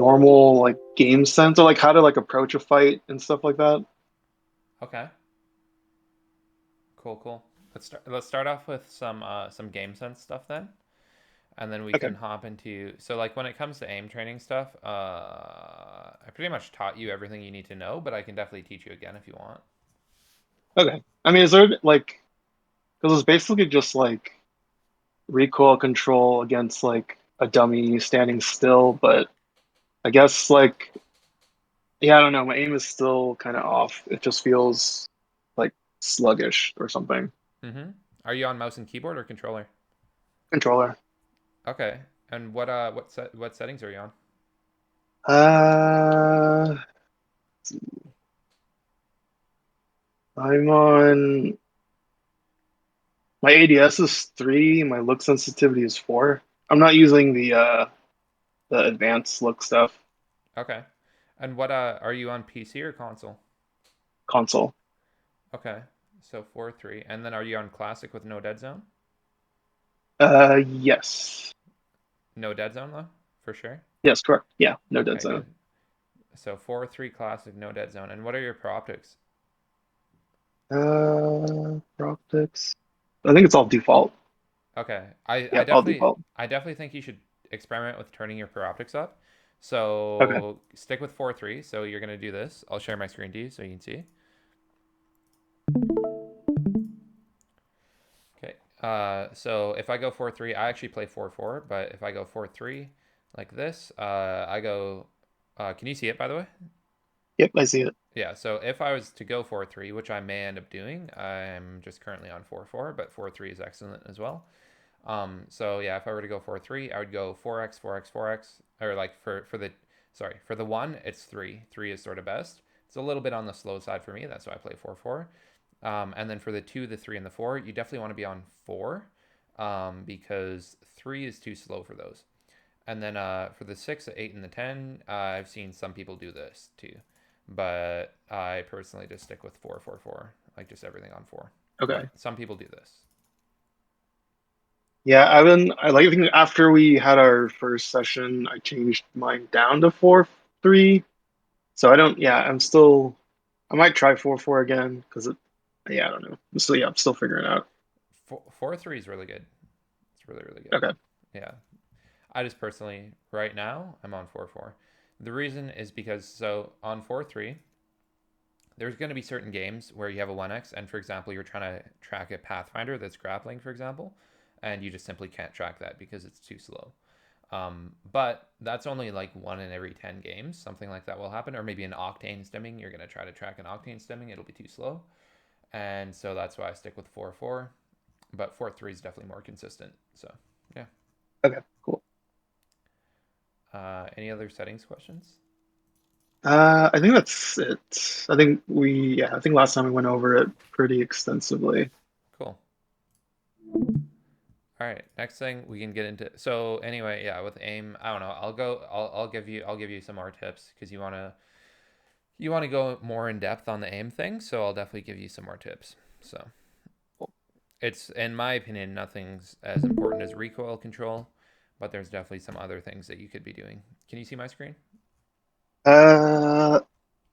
normal like game sense or like how to like approach a fight and stuff like that. Okay. Cool, cool. Let's start off with some game sense stuff then, and then we Okay. can hop into so like when it comes to aim training stuff, I pretty much taught you everything you need to know, but I can definitely teach you again if you want. Okay. I mean, is there like because it's basically just like recoil control against like a dummy standing still, but I guess like yeah, I don't know. My aim is still kind of off. It just feels like sluggish or something. Mm-hmm. Are you on mouse and keyboard or controller? Controller. Okay. And what settings are you on? Uh, I'm on my ADS is 3, my look sensitivity is 4. I'm not using the advanced look stuff Okay. And what are you on PC or console? console. Okay. So 4-3. And then are you on classic with no dead zone? Yes. No dead zone though, for sure. Yes, correct. Yeah, no dead Okay, zone. good. So 4-3 classic, no dead zone. And what are your pro optics? Optics. I think it's all default. Okay. I, Yeah, I all definitely default. I definitely think you should experiment with turning your pro optics up. Okay. So stick with 4-3. So you're gonna do this. I'll share my screen to you so you can see. Okay. So if I go 4-3, I actually play 4-4, but if I go 4-3 like this, I go can you see it by the way? Yep, I see it. Yeah, so if I was to go 4-3, which I may end up doing, I'm just currently on 4-4, but 4-3 is excellent as well. So yeah, if I were to go 4-3, I would go 4x, 4x, 4x, or like for the sorry, for the one, it's 3. 3 is sort of best. It's a little bit on the slow side for me. That's why I play 4-4. And then for the 2, the 3, and the 4, you definitely want to be on 4 because 3 is too slow for those. And then for the 6, the 8, and the 10, I've seen some people do this too. But I personally just stick with 4-4-4, like just everything on 4. But Okay. some people do this. Yeah, I like I think after we had our first session, I changed mine down to 4-3. So I don't yeah, I might try 4-4 again because yeah, I don't know. I'm still figuring it out. 4-3 is really good. It's really, really good. Okay. Yeah. I just personally, right now, I'm on 4-4. The reason is because, so on 4-3, there's going to be certain games where you have a 1x, and for example, you're trying to track a Pathfinder that's grappling, for example, and you just simply can't track that because it's too slow. But that's only like 1 in every 10 games. Something like that will happen. Or maybe an octane stimming. You're going to try to track an octane stimming. It'll be too slow. And so that's why I stick with 4-4. But 4-3 is definitely more consistent. So, yeah. Okay, cool. Any other settings questions? I think that's it. I think last time we went over it pretty extensively. Cool. All right. Next thing we can get into. So anyway, yeah, with aim, I don't know. I'll give you some more tips because you want to go more in depth on the aim thing. So I'll definitely give you some more tips. So it's in my opinion, nothing's as important as recoil control, but there's definitely some other things that you could be doing. Can you see my screen? Uh,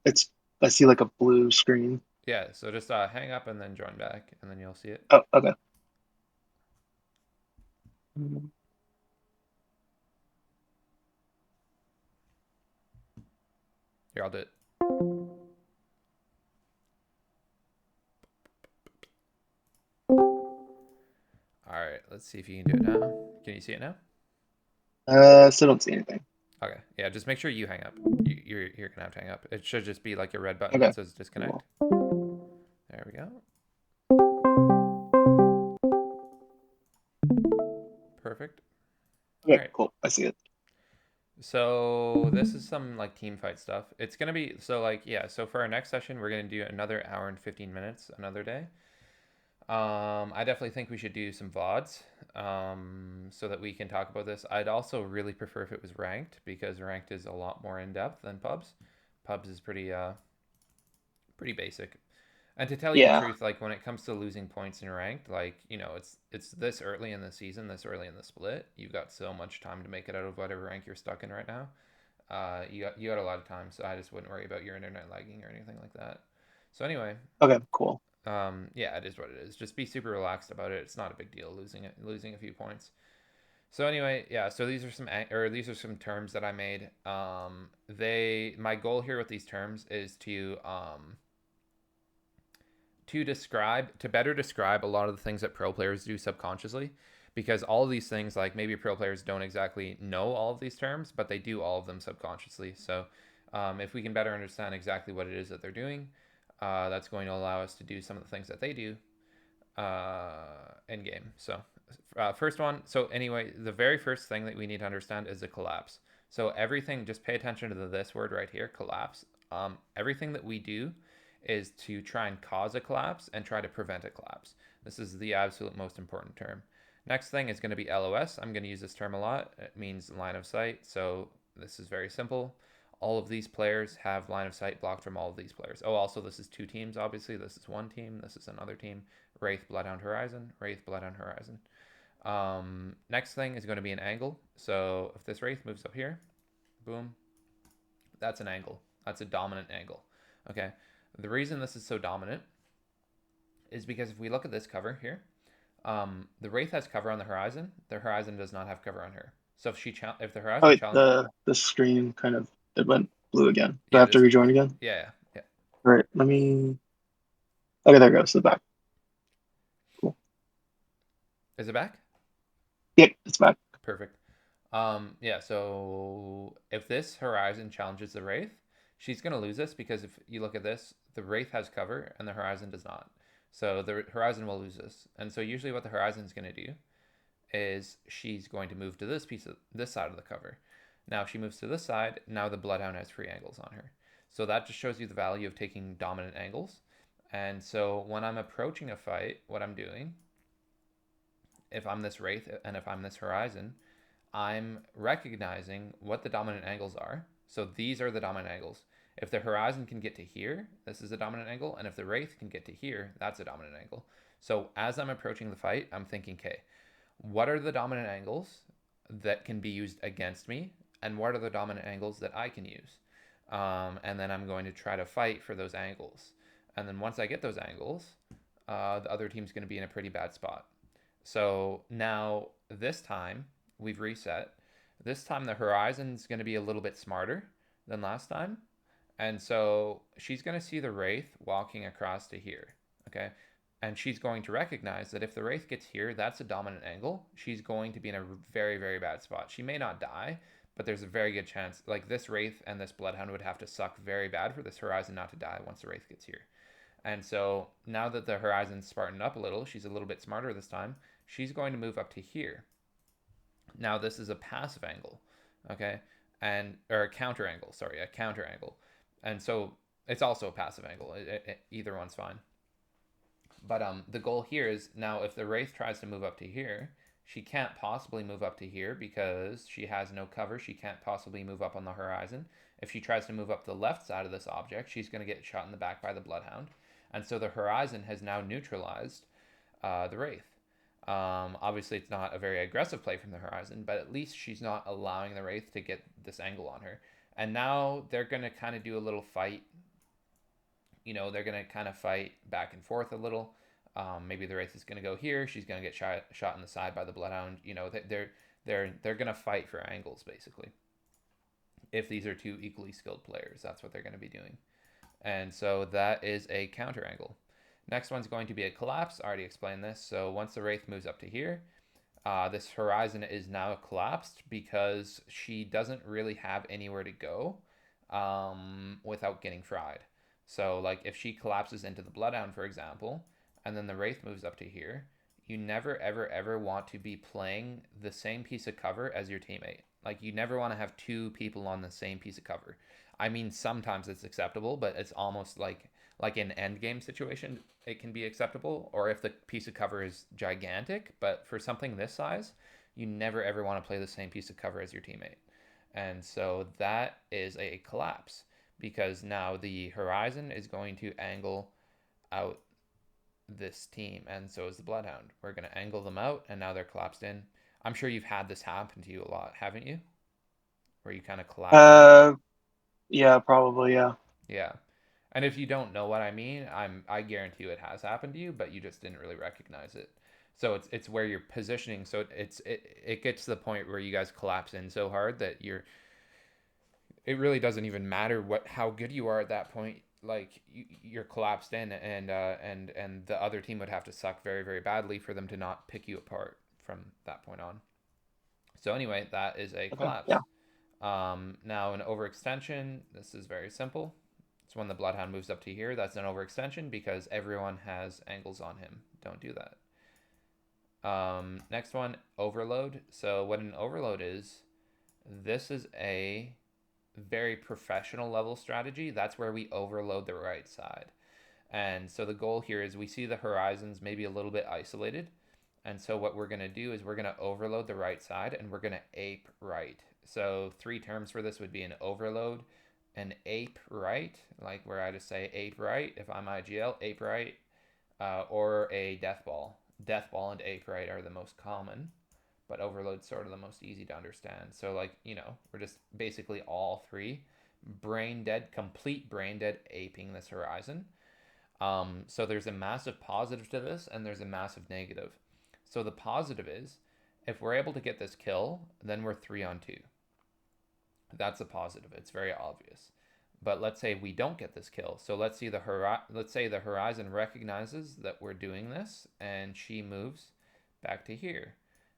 it's I see like a blue screen. Yeah. So just hang up and then join back, and then you'll see it. Oh, okay. Here, I'll do it. All right. Let's see if you can do it now. Can you see it now? Still don't see anything. Okay. Yeah, just make sure you hang up. You're gonna have to hang up. It should just be like a red button that Okay, says disconnect. cool. There we go. Perfect. All Okay, right. cool. I see it. So this is some like team fight stuff. It's gonna be so like yeah. So for our next session, we're gonna do another hour and 15 minutes another day. I definitely think we should do some VODs, so that we can talk about this. I'd also really prefer if it was ranked because ranked is a lot more in depth than pubs. Pubs is pretty basic. And to tell you the Yeah, truth, like when it comes to losing points in ranked, like it's this early in the season, this early in the split. You've got so much time to make it out of whatever rank you're stuck in right now. You got a lot of time, so I just wouldn't worry about your internet lagging or anything like that. So anyway, Okay, cool. yeah, it is what it is. Just be super relaxed about it. It's not a big deal losing a few points. So anyway, yeah. So these are some terms that I made. My goal here with these terms is to better describe a lot of the things that pro players do subconsciously, because all of these things, like maybe pro players don't exactly know all of these terms, but they do all of them subconsciously. So if we can better understand exactly what it is that they're doing, that's going to allow us to do some of the things that they do in game. So first one. So anyway, the very first thing that we need to understand is a collapse. So everything, just pay attention to this word right here, collapse. Everything that we do is to try and cause a collapse and try to prevent a collapse. This is the absolute most important term. Next thing is going to be LOS. I'm going to use this term a lot. It means line of sight. So this is very simple. All of these players have line of sight blocked from all of these players. Oh, also, this is two teams, obviously. This is one team. This is another team. Wraith, Bloodhound Horizon. Wraith, Bloodhound Horizon. Next thing is going to be an angle. So if this Wraith moves up here, boom, that's an angle. That's a dominant angle. Okay. The reason this is so dominant is because if we look at this cover here, the Wraith has cover on the horizon. The horizon does not have cover on her. So if the Oh horizon wait, challenge, the screen kind of it went blue again. Do I yeah, have to just rejoin again? yeah. All right, let me. Okay, there it goes. The back. Cool. Is it back? Yep, it's back. Perfect. Yeah, so if this Horizon challenges the Wraith, she's going to lose this because if you look at this, the Wraith has cover and the Horizon does not. So the Horizon will lose this. And so usually what the Horizon is going to do is she's going to move to this side of the cover. Now if she moves to this side, now the Bloodhound has free angles on her. So that just shows you the value of taking dominant angles. And so when I'm approaching a fight, what I'm doing, if I'm this Wraith and if I'm this Horizon, I'm recognizing what the dominant angles are. So these are the dominant angles. If the horizon can get to here, this is a dominant angle. And if the wraith can get to here, that's a dominant angle. So as I'm approaching the fight, I'm thinking, okay, what are the dominant angles that can be used against me? And what are the dominant angles that I can use? And then I'm going to try to fight for those angles. And then once I get those angles, the other team's going to be in a pretty bad spot. So now this time we've reset. This time the horizon's going to be a little bit smarter than last time. And so she's going to see the Wraith walking across to here. Okay. And she's going to recognize that if the Wraith gets here, that's a dominant angle. She's going to be in a very, very bad spot. She may not die, but there's a very good chance. Like this Wraith and this Bloodhound would have to suck very bad for this Horizon not to die once the Wraith gets here. And so now that the Horizon's smartened up a little, she's a little bit smarter this time. She's going to move up to here. Now this is a passive angle, okay, or a counter angle. Sorry, a counter angle, and so it's also a passive angle. Either one's fine. But the goal here is now if the Wraith tries to move up to here, she can't possibly move up to here because she has no cover. She can't possibly move up on the horizon. If she tries to move up the left side of this object, she's going to get shot in the back by the Bloodhound. And so the horizon has now neutralized the Wraith. Obviously, it's not a very aggressive play from the horizon, but at least she's not allowing the Wraith to get this angle on her. And now they're going to kind of do a little fight. You know, they're going to kind of fight back and forth a little. Maybe the Wraith is going to go here. She's going to get shot in the side by the Bloodhound. You know, they're going to fight for angles basically. If these are two equally skilled players, that's what they're going to be doing. And so that is a counter angle. Next one's going to be a collapse. I already explained this. So once the Wraith moves up to here, this horizon is now collapsed because she doesn't really have anywhere to go without getting fried. So like if she collapses into the Bloodhound, for example, and then the Wraith moves up to here, you never, ever, ever want to be playing the same piece of cover as your teammate. Like you never want to have two people on the same piece of cover. I mean, sometimes it's acceptable, but it's almost like in end game situation, it can be acceptable. Or if the piece of cover is gigantic, but for something this size, you never ever want to play the same piece of cover as your teammate. And so that is a collapse because now the horizon is going to angle out this team, and so is the Bloodhound. We're going to angle them out, and now they're collapsed in. I'm sure you've had this happen to you a lot, haven't you? where you kind of collapse in. Uh, yeah, probably, yeah. Yeah. And if you don't know what I mean, I guarantee you it has happened to you, but you just didn't really recognize it. So it's where you're positioning. So it gets to the point where you guys collapse in so hard that it really doesn't even matter what how good you are at that point. Like you're collapsed in, and the other team would have to suck very very badly for them to not pick you apart from that point on. So anyway, that is a Okay, yeah. collapse. Now an overextension. This is very simple. It's when the Bloodhound moves up to here. That's an overextension because everyone has angles on him. Don't do that. Next one, overload. So what an overload is, this is a very professional level strategy. That's where we overload the right side. And so the goal here is we see the horizons maybe a little bit isolated. And so what we're going to do is we're going to overload the right side and we're going to ape right. So three terms for this would be an overload, an ape right, like where I just say ape right if I'm IGL, ape right, or a death ball. Death ball and ape right are the most common, but overload's sort of the most easy to understand. So like, we're just basically all three brain dead, complete brain dead aping this horizon. So there's a massive positive to this and there's a massive negative. So the positive is if we're able to get this kill, then we're 3-on-2. That's a positive. It's very obvious. But let's say we don't get this kill. So let's say the horizon recognizes that we're doing this and she moves back to here.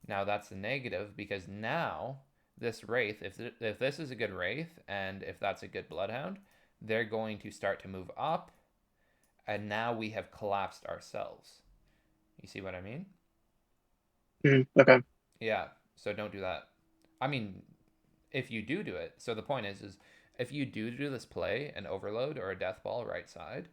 Now that's the negative because now this wraith, if this is a good wraith and if that's a good bloodhound, they're going to start to move up, and now we have collapsed ourselves. You see what I mean? Okay. Yeah. So don't do that. I mean, if you do it, so the point is if you do this play, an overload or a death ball right side,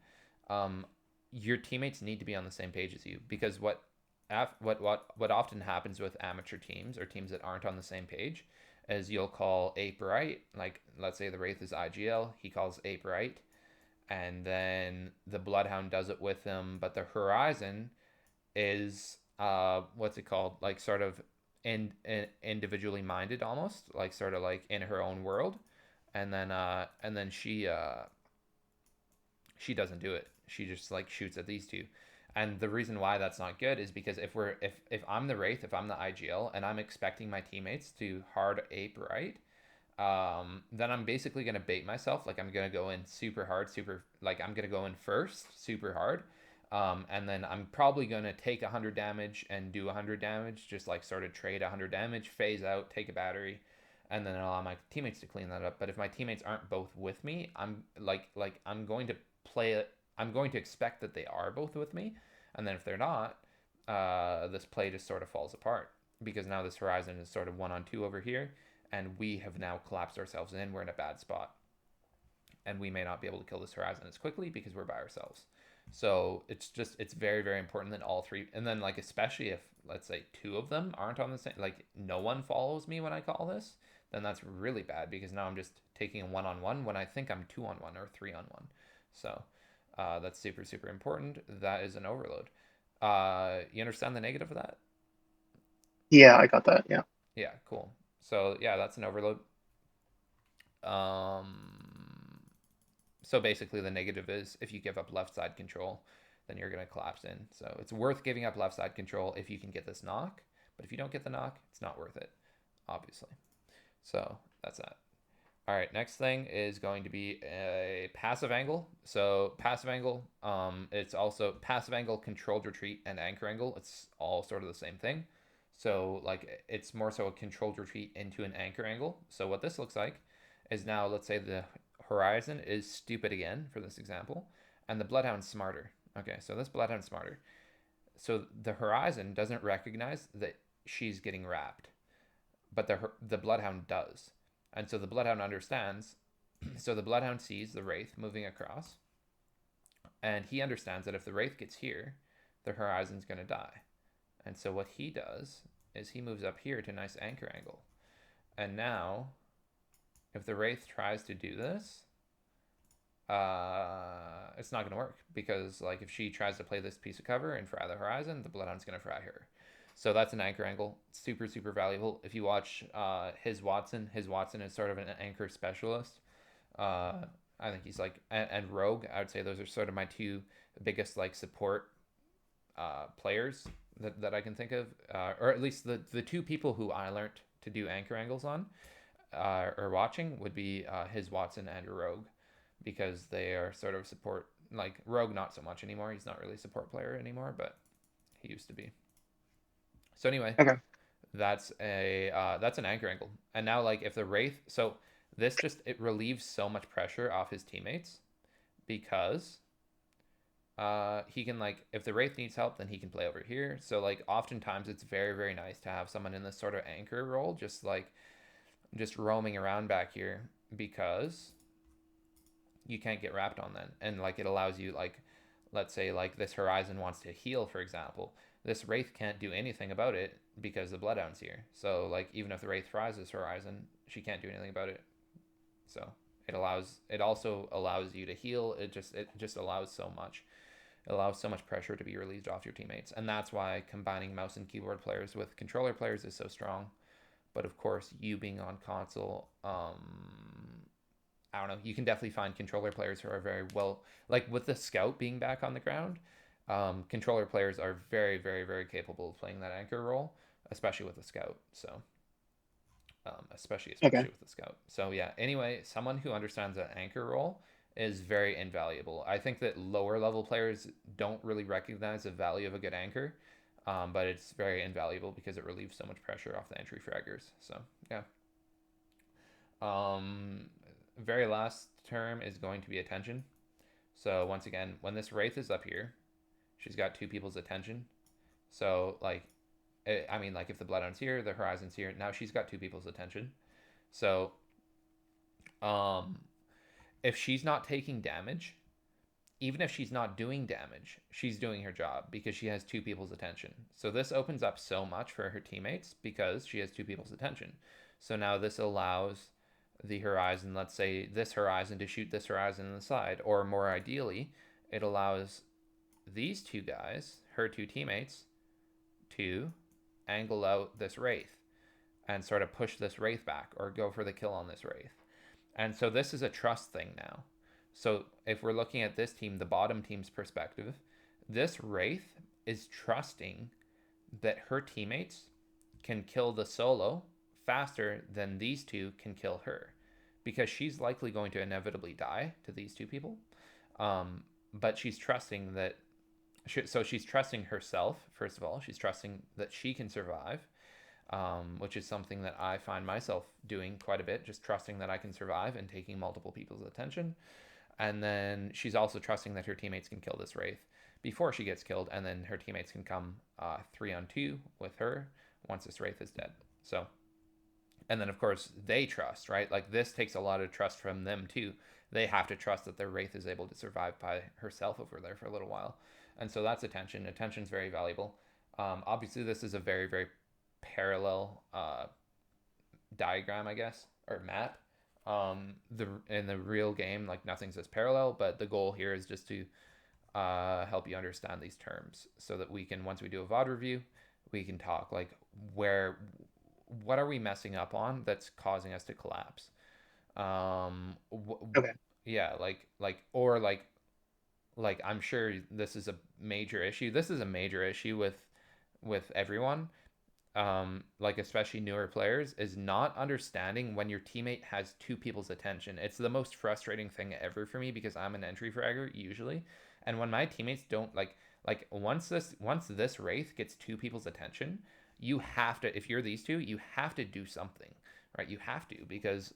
um, your teammates need to be on the same page as you because what often happens with amateur teams or teams that aren't on the same page is you'll call ape right, like let's say the wraith is IGL, he calls ape right, and then the bloodhound does it with him, but the horizon is what's it called, like sort of individually minded, almost like sort of like in her own world, and then she doesn't do it. She just like shoots at these two. And the reason why that's not good is because if I'm the wraith, if I'm the IGL and I'm expecting my teammates to hard ape right, then I'm basically going to bait myself. Like I'm going to go in super hard, like I'm going to go in first, super hard. And then I'm probably going to take 100 damage and do 100 damage, just like sort of trade 100 damage, phase out, take a battery, and then allow my teammates to clean that up. But if my teammates aren't both with me, I'm like I'm going to play it. I'm going to expect that they are both with me, and then if they're not, this play just sort of falls apart because now this horizon is sort of 1-on-2 over here, and we have now collapsed ourselves in. We're in a bad spot, and we may not be able to kill this horizon as quickly because we're by ourselves. So it's very very important that all three, and then like especially if let's say two of them aren't on the same, like no one follows me when I call this, then that's really bad because now I'm just taking a 1-on-1 when I think I'm 2-on-1 or 3-on-1. So that's super super important. That is an overload. You understand the negative of that? Yeah, I got that. Yeah. Yeah, cool. So yeah, that's an overload. So basically the negative is if you give up left side control, then you're going to collapse in. So it's worth giving up left side control if you can get this knock, but if you don't get the knock, it's not worth it, obviously. So that's that. All right, next thing is going to be a passive angle. So passive angle, it's also passive angle, controlled retreat, and anchor angle. It's all sort of the same thing. So like it's more so a controlled retreat into an anchor angle. So what this looks like is now let's say the horizon is stupid again for this example, and the bloodhound's smarter. Okay, so this bloodhound's smarter. So the horizon doesn't recognize that she's getting wrapped, but the bloodhound does, and so the bloodhound understands. So the bloodhound sees the wraith moving across, and he understands that if the wraith gets here, the horizon's going to die. And so what he does is he moves up here to a nice anchor angle. And now, if the wraith tries to do this, it's not going to work because like if she tries to play this piece of cover and fry the horizon, the bloodhound's going to fry her. So that's an anchor angle. Super, super valuable. If you watch his Watson is sort of an anchor specialist. I think he's like, and Rogue, I would say those are sort of my two biggest like support players that I can think of, or at least the two people who I learned to do anchor angles on or watching would be his Watson and Rogue, because they are sort of support. Like Rogue, not so much anymore. He's not really a support player anymore, but he used to be. So anyway, Okay. that's an anchor angle. And now like if the Wraith, so this just it relieves so much pressure off his teammates because he can like if the Wraith needs help, then he can play over here. So like oftentimes it's very, very nice to have someone in this sort of anchor role, just roaming around back here, because you can't get wrapped on then. And like it allows you, like, let's say like this Horizon wants to heal, for example. This Wraith can't do anything about it because the Bloodhound's here. So like even if the Wraith fries this Horizon, she can't do anything about it. So it also allows you to heal. It just allows so much. It allows so much pressure to be released off your teammates. And that's why combining mouse and keyboard players with controller players is so strong. But of course, you being on console, I don't know. You can definitely find controller players who are very well, like with the Scout being back on the ground. Controller players are very, very, very capable of playing that anchor role, especially with the Scout. So, Okay. especially with the Scout. So yeah. Anyway, someone who understands that anchor role is very invaluable. I think that lower level players don't really recognize the value of a good anchor, but it's very invaluable because it relieves so much pressure off the entry fraggers. So yeah. Um, Very last term is going to be attention. So once again, when this Wraith is up here, she's got two people's attention. So like, I mean, like if the Bloodhound's here, the Horizon's here. Now she's got two people's attention. So um, if she's not taking damage, even if she's not doing damage, she's doing her job because she has two people's attention. So this opens up so much for her teammates because she has two people's attention. So now this allows the Horizon, let's say this Horizon, to shoot this Horizon in the side, or more ideally, it allows these two guys, her two teammates, to angle out this Wraith and sort of push this Wraith back or go for the kill on this Wraith. And so this is a trust thing now. So if we're looking at this team, the bottom team's perspective, this Wraith is trusting that her teammates can kill the solo faster than these two can kill her, because she's likely going to inevitably die to these two people. But she's trusting that. So she's trusting herself, first of all. She's trusting that she can survive, which is something that I find myself doing quite a bit, just trusting that I can survive and taking multiple people's attention. And then she's also trusting that her teammates can kill this Wraith before she gets killed, and then her teammates can come 3-on-2 with her once this Wraith is dead. So, and then of course they trust, right? Like this takes a lot of trust from them too. They have to trust that their Wraith is able to survive by herself over there for a little while. And so that's attention. Attention's very valuable. Obviously, this is a very, very parallel diagram, I guess, or map. The in the real game, like nothing's as parallel, but the goal here is just to help you understand these terms so that we can, once we do a VOD review, we can talk like what are we messing up on that's causing us to collapse. Um, Okay. yeah, like I'm sure this is a major issue. This is a major issue with everyone, like especially newer players, is not understanding when your teammate has two people's attention. It's the most frustrating thing ever for me because I'm an entry fragger usually, and when my teammates don't like once this Wraith gets two people's attention, you have to, if you're these two, you have to do something, right? You have to, because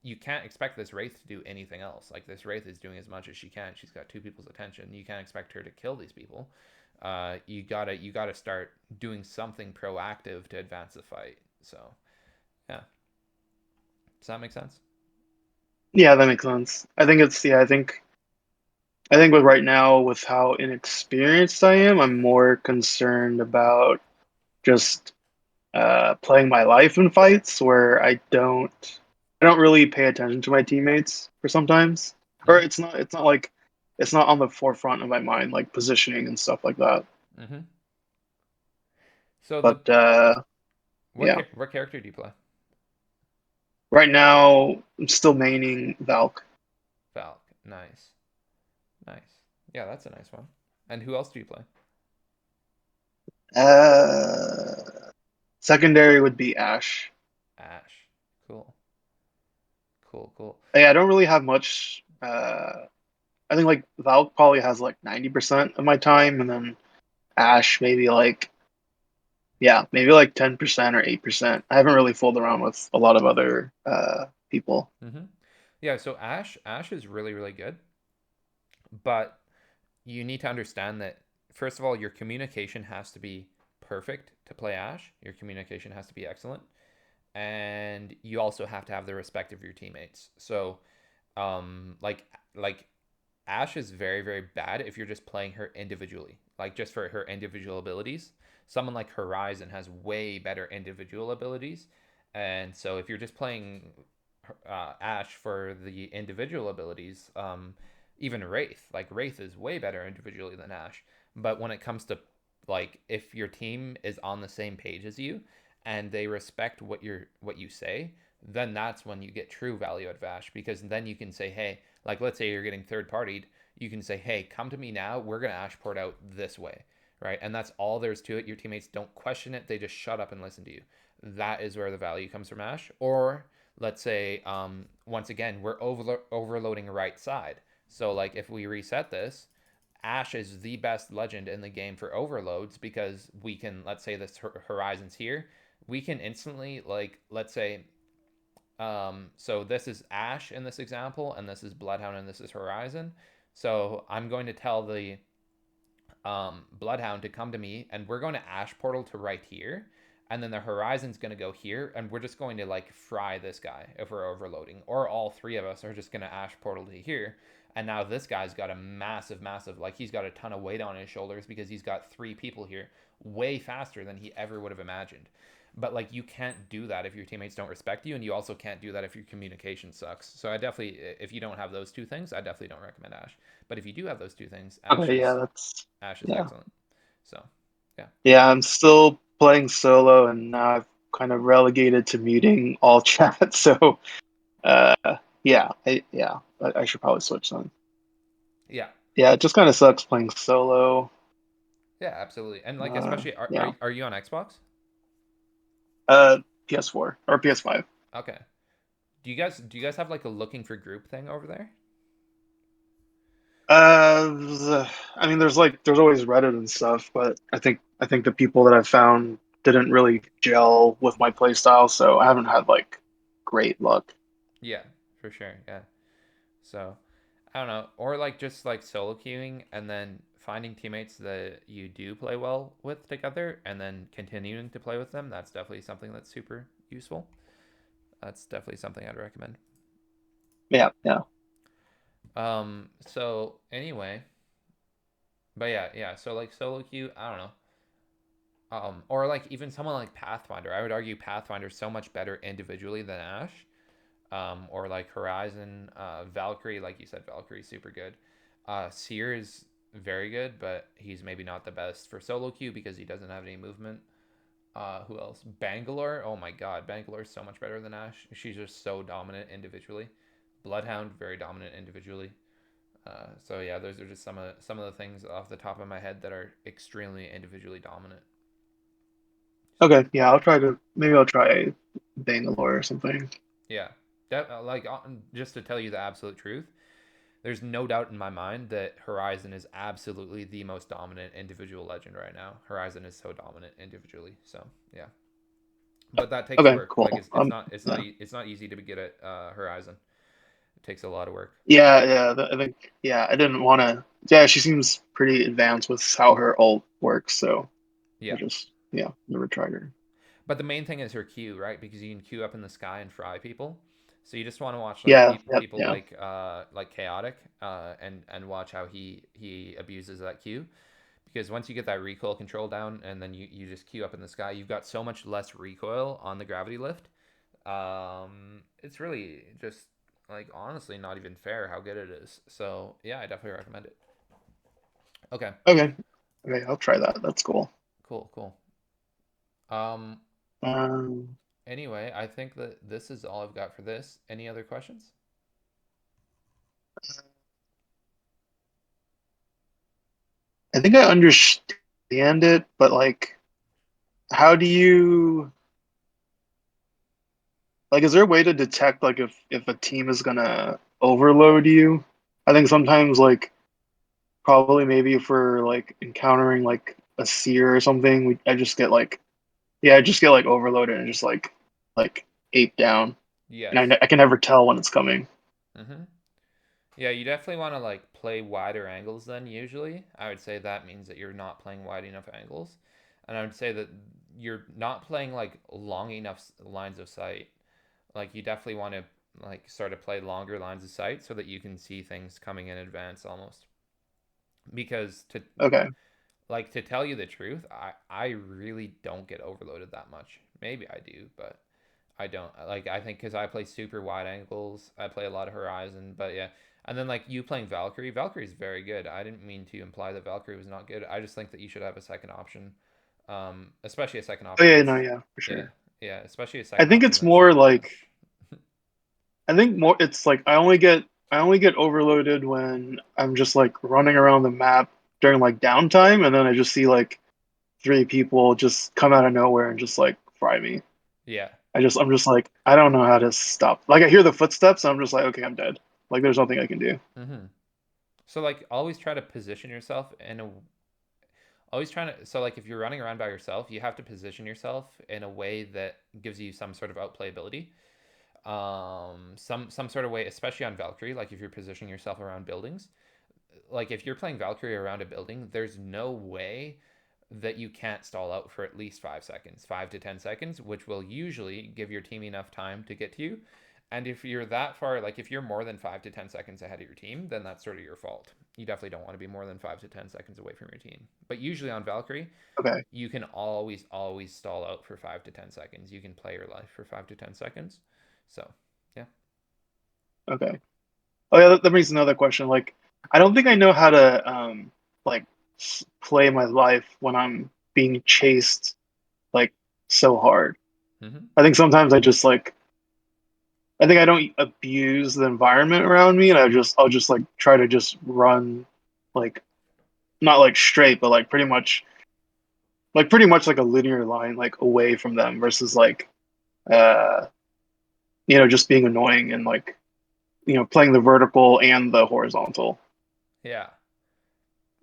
you can't expect this Wraith to do anything else. Like this Wraith is doing as much as she can. She's got two people's attention. You can't expect her to kill these people. You gotta start doing something proactive to advance the fight. So yeah, does that make sense? Yeah, that makes sense. I think it's yeah, I think with right now with how inexperienced I am, I'm more concerned about just playing my life in fights where I don't really pay attention to my teammates for sometimes. Or Mm-hmm. it's not like it's not on the forefront of my mind like positioning and stuff like that. Mm-hmm. So the But what yeah, what character do you play? right now I'm still maining Valk. Valk. Nice. Nice. Yeah, that's a nice one. And who else do you play? Uh, Secondary would be Ashe. Ash. Cool. Cool, cool. Yeah, I don't really have much. I think like Valk probably has like 90% of my time, and then Ashe maybe like yeah, maybe like 10% or 8%. I haven't really fooled around with a lot of other people. Yeah, so Ash is really, really good, but you need to understand that first of all, your communication has to be perfect to play Ash. Your communication has to be excellent, and you also have to have the respect of your teammates. So, like Ash is very, very bad if you're just playing her individually, like just for her individual abilities. Someone like Horizon has way better individual abilities, and so if you're just playing Ash for the individual abilities, even Wraith, like Wraith is way better individually than Ash. But when it comes to like if your team is on the same page as you and they respect what you say, then that's when you get true value out of Ash because then you can say, hey, like let's say you're getting third partied, you can say, hey, come to me now. We're gonna Ash port out this way, right? And that's all there's to it. Your teammates don't question it; they just shut up and listen to you. That is where the value comes from Ash. Or let's say, once again, we're overloading right side. So like if we reset this, Ash is the best legend in the game for overloads because we can, let's say this Horizon's here, we can instantly like let's say so this is Ash in this example, and this is Bloodhound, and this is Horizon. So I'm going to tell the Bloodhound to come to me, and we're going to Ash portal to right here, and then the Horizon's going to go here, and we're just going to like fry this guy if we're overloading, or all three of us are just going to Ash portal to here. And now this guy's got a massive, massive, like he's got a ton of weight on his shoulders because he's got three people here way faster than he ever would have imagined. But like you can't do that if your teammates don't respect you, and you also can't do that if your communication sucks. So I definitely, if you don't have those two things, I definitely don't recommend Ash. But if you do have those two things, Okay, yeah, that's Ash is yeah. excellent. So yeah, Yeah, I'm still playing solo and now I've kind of relegated to muting all chat. So uh I should probably switch then. yeah, Yeah, it just kind of sucks playing solo. yeah, absolutely. And like especially, Yeah. are you on Xbox? Uh PS4 or PS5. Okay. Do you guys have like a looking for group thing over there? I mean, there's always Reddit and stuff, but I think the people that I've found didn't really gel with my playstyle, so I haven't had like great luck. Yeah, for sure. Yeah. So I don't know, or like just like solo queuing and then finding teammates that you do play well with together, and then continuing to play with them. That's definitely something that's super useful. That's definitely something I'd recommend. Yeah, yeah. So anyway, but yeah, yeah. So like solo queue, I don't know. Or like even someone like Pathfinder. I would argue Pathfinder's so much better individually than Ash. Or like Horizon, Valkyrie, like you said, Valkyrie's super good. Seer is very good, but he's maybe not the best for solo queue because he doesn't have any movement. Who else? Bangalore. Oh my god, Bangalore is so much better than Ash. She's just so dominant individually. Bloodhound, very dominant individually. So yeah, those are just some of the things off the top of my head that are extremely individually dominant. So Okay, yeah, maybe I'll try Bangalore or something. yeah, like just to tell you the absolute truth, there's no doubt in my mind that Horizon is absolutely the most dominant individual legend right now. Horizon is so dominant individually. So yeah, but that takes Okay, work. Like cool. Yeah. it's not easy to get at Horizon. It takes a lot of work. Yeah, yeah, I think yeah, I didn't want to. Yeah, she seems pretty advanced with how her ult works, so I Yeah, just yeah, never tried her. but the main thing is her Q, right? Because you can queue up in the sky and fry people. So you just want to watch like Yeah, yeah, people yeah. like chaotic and watch how he abuses that Q. Because once you get that recoil control down and then you just queue up in the sky, you've got so much less recoil on the gravity lift. It's really just like honestly not even fair how good it is. So yeah, I definitely recommend it. Okay, Okay, okay, I'll try that. That's cool. cool, cool. Um, Um, anyway, I think that this is all I've got for this. Any other questions? I think I understand it, but like, how do you like? Is there a way to detect like if a team is gonna overload you? I think sometimes like probably maybe if we're like encountering like a seer or something, I just get like I just get like overloaded and just like ape down, and Yes. I can never tell when it's coming. Mm-hmm. Yeah, you definitely want to like play wider angles then usually. I would say that means that you're not playing wide enough angles. And I would say that you're not playing like long enough lines of sight. Like you definitely want to like sort of play longer lines of sight so that you can see things coming in advance almost. Because Okay, to tell you the truth, I really don't get overloaded that much. Maybe I do, but I don't like. I think because I play super wide angles, I play a lot of Horizon, but yeah. And then like you playing Valkyrie, Valkyrie's very good. I didn't mean to imply that Valkyrie was not good. I just think that you should have a second option, especially a second oh option yeah, no, that's yeah, for yeah, sure. yeah, especially a I second think option it's that's more short like range. I think more it's like I only get overloaded when I'm just like running around the map during like downtime, and then I just see like three people just come out of nowhere and just like fry me. Yeah. I'm just like I don't know how to stop. Like I hear the footsteps, and I'm just like okay, I'm dead. Like there's nothing I can do. Mm-hmm. So like always try to position yourself in a always trying to so like if you're running around by yourself, you have to position yourself in a way that gives you some sort of outplayability. Some sort of way, especially on Valkyrie, like if you're positioning yourself around buildings. Like if you're playing Valkyrie around a building, there's no way that you can't stall out for at least 5 seconds, 5 to 10 seconds, which will usually give your team enough time to get to you. And if you're that far, like if you're more than 5 to 10 seconds ahead of your team, then that's sort of your fault. You definitely don't want to be more than 5 to 10 seconds away from your team. But usually on Valkyrie, Okay, you can always stall out for 5 to 10 seconds. You can play your life for 5 to 10 seconds. So yeah. okay. Oh yeah, that brings another question. Like I don't think I know how to like play my life when I'm being chased like so hard. Mm-hmm. I think sometimes I think I don't abuse the environment around me, and I'll just like try to just run like not like straight, but like pretty much like a linear line like away from them versus like uh just being annoying and like playing the vertical and the horizontal. Yeah.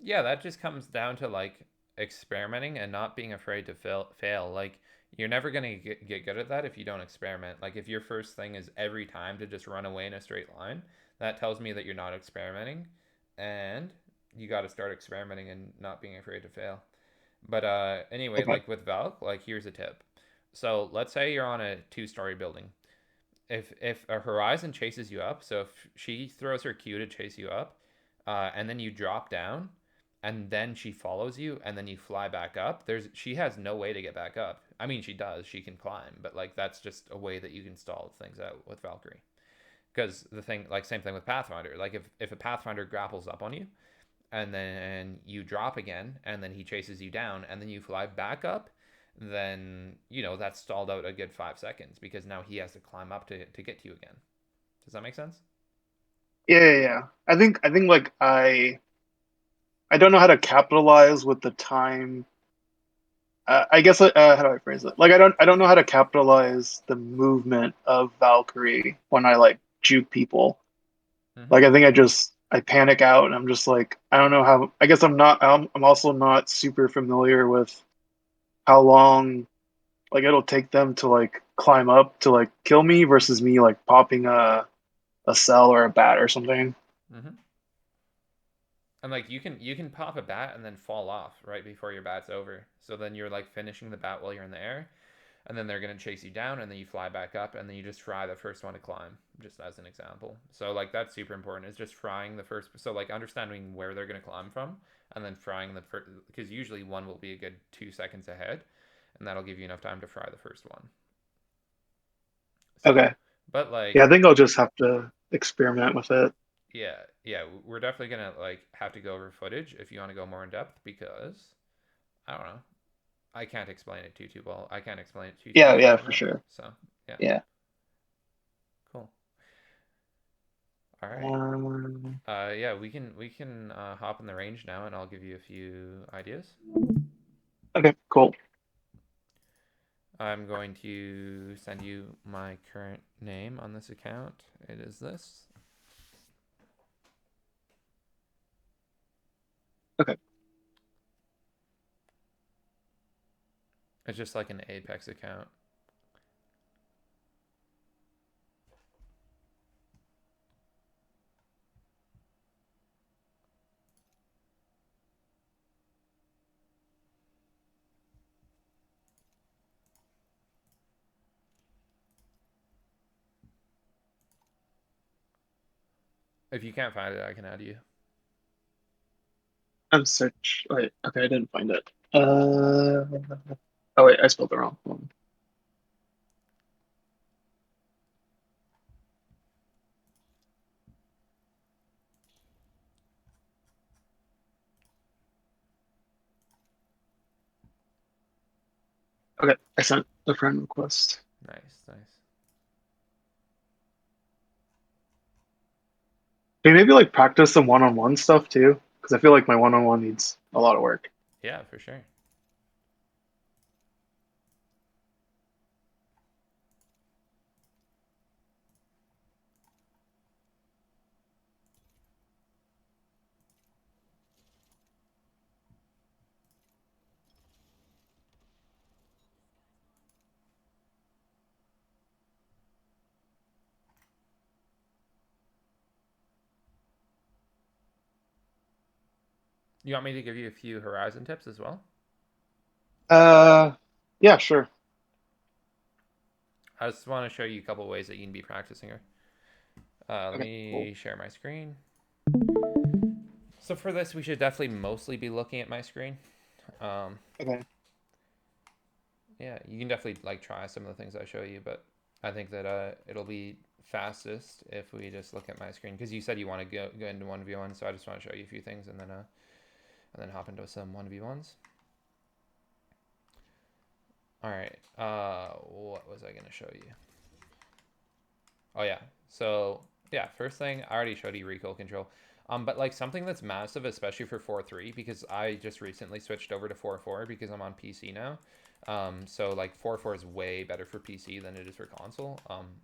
Yeah, that just comes down to like experimenting and not being afraid to fail. Like you're never going to get good at that if you don't experiment. Like if your first thing is every time to just run away in a straight line, that tells me that you're not experimenting and you got to start experimenting and not being afraid to fail. But anyway, Okay. like with Valk, like here's a tip. So let's say you're on a two-story building. If a Horizon chases you up, so if she throws her Q to chase you up, and then you drop down, and then she follows you, and then you fly back up. She has no way to get back up. I mean, she does. She can climb, but like that's just a way that you can stall things out with Valkyrie. Because the thing, like same thing with Pathfinder. Like if a Pathfinder grapples up on you, and then you drop again, and then he chases you down, and then you fly back up, then that's stalled out a good 5 seconds because now he has to climb up to get to you again. Does that make sense? Yeah. I think like I don't know how to capitalize with the time. I guess how do I phrase it? Like I don't know how to capitalize the movement of Valkyrie when I like juke people. Mm-hmm. Like I think I panic out and I'm just like I don't know how. I guess I'm also not super familiar with how long like it'll take them to like climb up to like kill me versus me like popping a cell or a bat or something. Mm-hmm. And like you can pop a bat and then fall off right before your bat's over. So then you're like finishing the bat while you're in the air, and then they're gonna chase you down, and then you fly back up, and then you just fry the first one to climb, just as an example. So like that's super important. Is just frying the first. So like understanding where they're gonna climb from, and then frying the first because usually one will be a good 2 seconds ahead, and that'll give you enough time to fry the first one. So, Okay. but Yeah, like I think I'll just have to experiment with it. yeah, we're definitely gonna like have to go over footage if you want to go more in depth because I don't know. I can't explain it too well. I can't explain it Yeah, too yeah, well for enough. sure. So yeah, Yeah. cool. All right. Um, Yeah, we can hop in the range now, and I'll give you a few ideas. okay, cool. I'm going to send you my current name on this account. It is this. Okay. It's just like an Apex account. If you can't find it, I can add you. I'm search. Wait, okay, I didn't find it. Oh wait, I spelled the wrong one. Okay, I sent the friend request. Nice, nice. Can you maybe like practice some one-on-one stuff too? Because I feel like my one-on-one needs a lot of work. Yeah, for sure. You want me to give you a few Horizon tips as well? Uh, yeah, sure. I just want to show you a couple ways that you can be practicing her. Let Okay, cool. me share my screen. So for this, we should definitely mostly be looking at my screen. Um, Okay. yeah, you can definitely like try some of the things I show you, but I think that it'll be fastest if we just look at my screen because you said you want to go into 1v1, so I just want to show you a few things and then hop into some 1v1s. All right. What was I gonna show you? Oh yeah. So yeah, first thing I already showed you recoil control. But like something that's massive, especially for 4.3, because I just recently switched over to 4.4 because I'm on PC now. So like 4.4 is way better for PC than it is for console.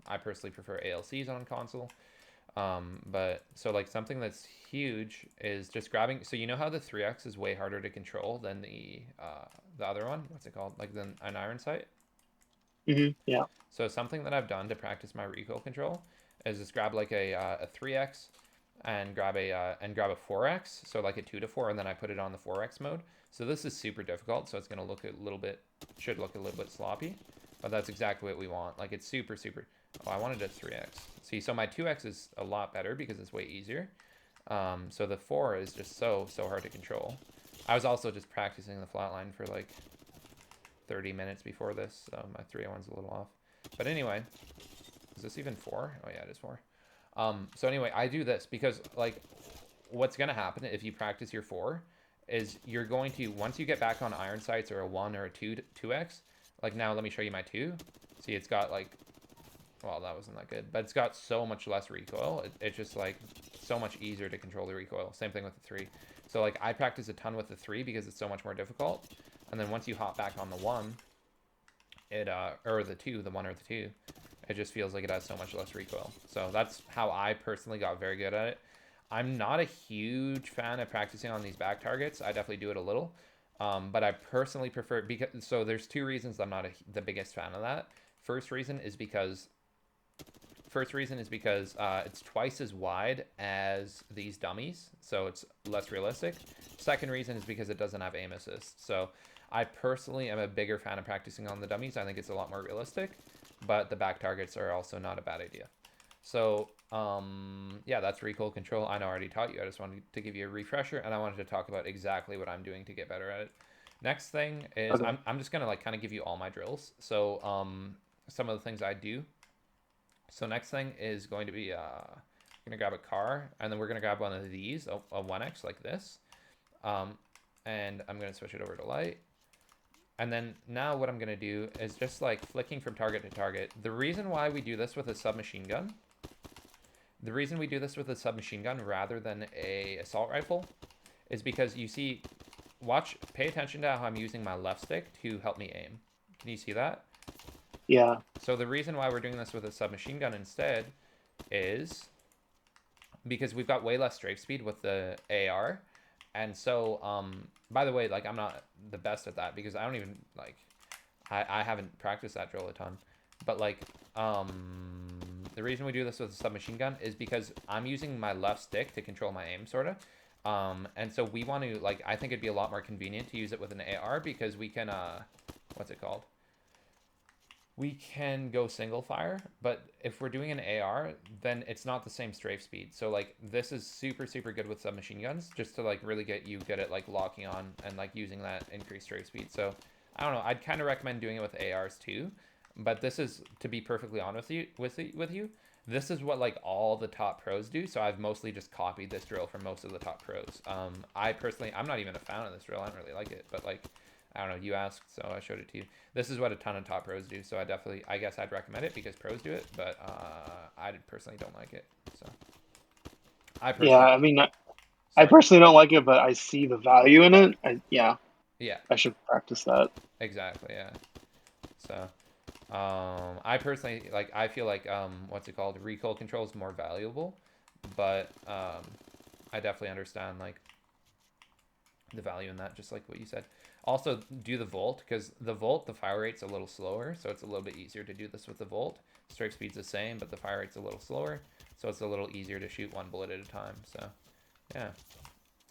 I personally prefer ALCs on console. But so like something that's huge is just grabbing. So you know how the 3x is way harder to control than the other one? What's it called? Like than an iron sight. Yeah. So something that I've done to practice my recoil control is just grab like a 3x and grab a 4x, so like a 2 to 4, and then I put it on the 4x mode. So this is super difficult, so it's going to look a little bit, should look a little bit sloppy, but that's exactly what we want. Like it's super, super, oh, I wanted a 3x. See, so my 2x is a lot better because it's way easier. So the 4 is just so hard to control. I was also just practicing the flatline for like 30 minutes before this, so my 301's a little off. But anyway, is this even 4? Oh yeah, it is 4. So anyway, I do this because like what's going to happen if you practice your 4 is you're going to, once you get back on iron sights or a 1 or a 2x, like now let me show you my 2. See, it's got like, well, that wasn't that good, but it's got so much less recoil. It's just like so much easier to control the recoil. Same thing with the 3. So like I practice a ton with the 3 because it's so much more difficult. And then once you hop back on the 1, or the 2, the 1 or the 2, it just feels like it has so much less recoil. So that's how I personally got very good at it. I'm not a huge fan of practicing on these back targets. I definitely do it a little. But I personally prefer, because so there's two reasons I'm not the biggest fan of that. First reason is because it's twice as wide as these dummies, so it's less realistic. Second reason is because it doesn't have aim assist. So I personally am a bigger fan of practicing on the dummies. I think it's a lot more realistic, but the back targets are also not a bad idea. So yeah, that's recoil control. I know I already taught you. I just wanted to give you a refresher, and I wanted to talk about exactly what I'm doing to get better at it. Next thing is Okay. I'm just gonna like kind of give you all my drills. So some of the things I do. So next thing is going to be gonna grab a car, and then we're gonna grab one of these, a 1x like this, um, and I'm gonna switch it over to light. And then now what I'm going to do is just like flicking from target to target. The reason why we do this with a submachine gun, rather than a assault rifle is because you see, pay attention to how I'm using my left stick to help me aim. Can you see that? Yeah. So the reason why we're doing this with a submachine gun instead is because we've got way less strafe speed with the AR. And so, by the way, like I'm not the best at that because I don't even like, I haven't practiced that drill a ton. But like, the reason we do this with a submachine gun is because I'm using my left stick to control my aim, sort of. And so we want to, like, I think it'd be a lot more convenient to use it with an AR because we can, what's it called? We can go single fire, but if we're doing an AR, then it's not the same strafe speed. So like this is super, super good with submachine guns, just to like really get you good at like locking on and like using that increased strafe speed. So I don't know, I'd kind of recommend doing it with ARs too, but this is, to be perfectly honest with you, this is what like all the top pros do. So I've mostly just copied this drill from most of the top pros. I personally, I'm not even a fan of this drill. I don't really like it, but like, I don't know, you asked, so I showed it to you. This is what a ton of top pros do, so I guess I'd recommend it because pros do it, but I personally don't like it. So I Yeah. personally, I mean, I sorry, personally don't like it, but I see the value in it. Yeah, yeah, I should practice that. exactly, yeah. So I personally like, I feel like what's it called? Recoil control is more valuable, but I definitely understand like the value in that, just like what you said. Also, do the Volt, because the fire rate's a little slower, so it's a little bit easier to do this with the Volt. Strafe speed's the same, but the fire rate's a little slower, so it's a little easier to shoot one bullet at a time. So, yeah.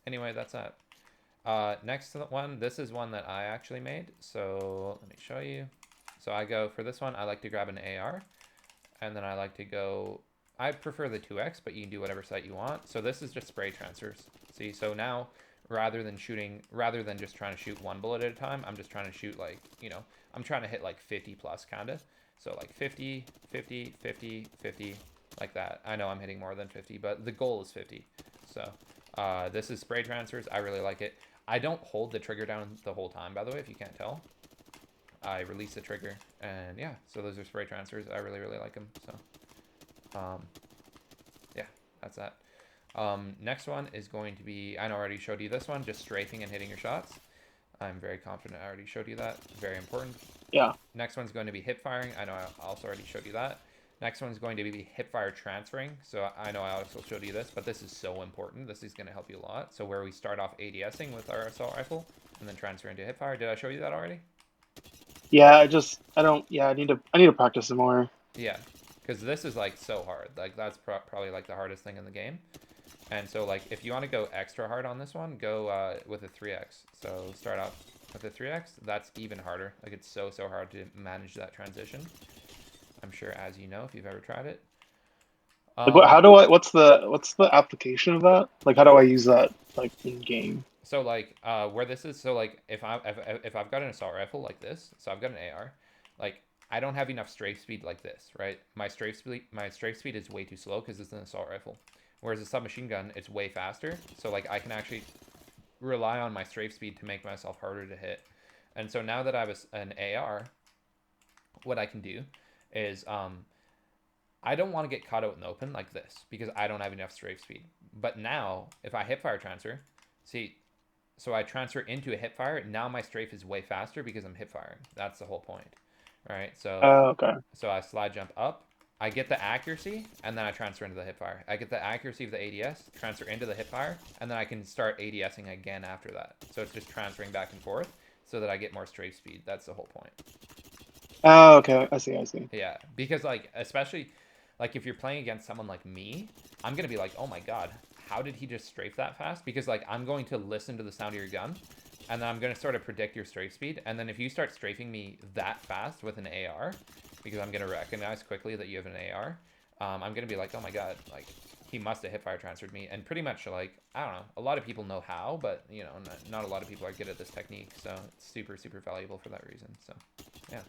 Anyway, that's that. Next one, this is one that I actually made, so let me show you. So I go, for this one, I like to grab an AR, and then I like to go, I prefer the 2X, but you can do whatever sight you want. So this is just spray transfers. See, so now rather than just trying to shoot one bullet at a time, I'm just trying to shoot like, I'm trying to hit like 50 plus kind of. So like 50, 50, 50, 50, like that. I know I'm hitting more than 50, but the goal is 50. So this is spray transfers. I really like it. I don't hold the trigger down the whole time, by the way, if you can't tell. I release the trigger, and yeah, so those are spray transfers. I really, really like them. So, yeah, that's that. Next one is going to be, I already showed you this one, just strafing and hitting your shots. I'm very confident I already showed you that. Very important. Yeah. Next one's going to be hip firing. I know I also already showed you that. Next one's going to be hip fire transferring. So I know I also showed you this, but this is so important. This is going to help you a lot. So where we start off ADSing with our assault rifle and then transfer into hip fire. Did I show you that already? Yeah. I don't. Yeah. I need to practice some more. Yeah, because this is like so hard. Like that's probably like the hardest thing in the game. And so like if you want to go extra hard on this one, go with a 3x. So start off with a 3x. That's even harder. Like it's so hard to manage that transition. I'm sure, as you know, if you've ever tried it. Like, what? How do I? What's the application of that? Like, how do I use that like in game? So like where this is, so like if I've got an assault rifle like this, so I've got an AR, like I don't have enough strafe speed like this, right? My strafe speed is way too slow because it's an assault rifle. Whereas a submachine gun, it's way faster. So like I can actually rely on my strafe speed to make myself harder to hit. And so now that I have an AR, what I can do is I don't want to get caught out in the open like this because I don't have enough strafe speed. But now if I hip fire transfer, see, so I transfer into a hip fire. Now my strafe is way faster because I'm hip firing. That's the whole point, right? So Okay. I slide jump up. I get the accuracy, and then I transfer into the hip fire. I get the accuracy of the ADS, transfer into the hip fire, and then I can start ADSing again after that. So it's just transferring back and forth so that I get more strafe speed. That's the whole point. Okay. I see. I see. Yeah, because like especially like if you're playing against someone like me, I'm gonna be like, oh my god, how did he just strafe that fast? Because like I'm going to listen to the sound of your gun, and then I'm gonna sort of predict your strafe speed. And then if you start strafing me that fast with an AR, because I'm gonna recognize quickly that you have an AR, I'm gonna be like, oh my god, like he must have hip fire transferred me. And pretty much like I don't know, a lot of people know how, but you know, not a lot of people are good at this technique. So it's super valuable for that reason. So yeah.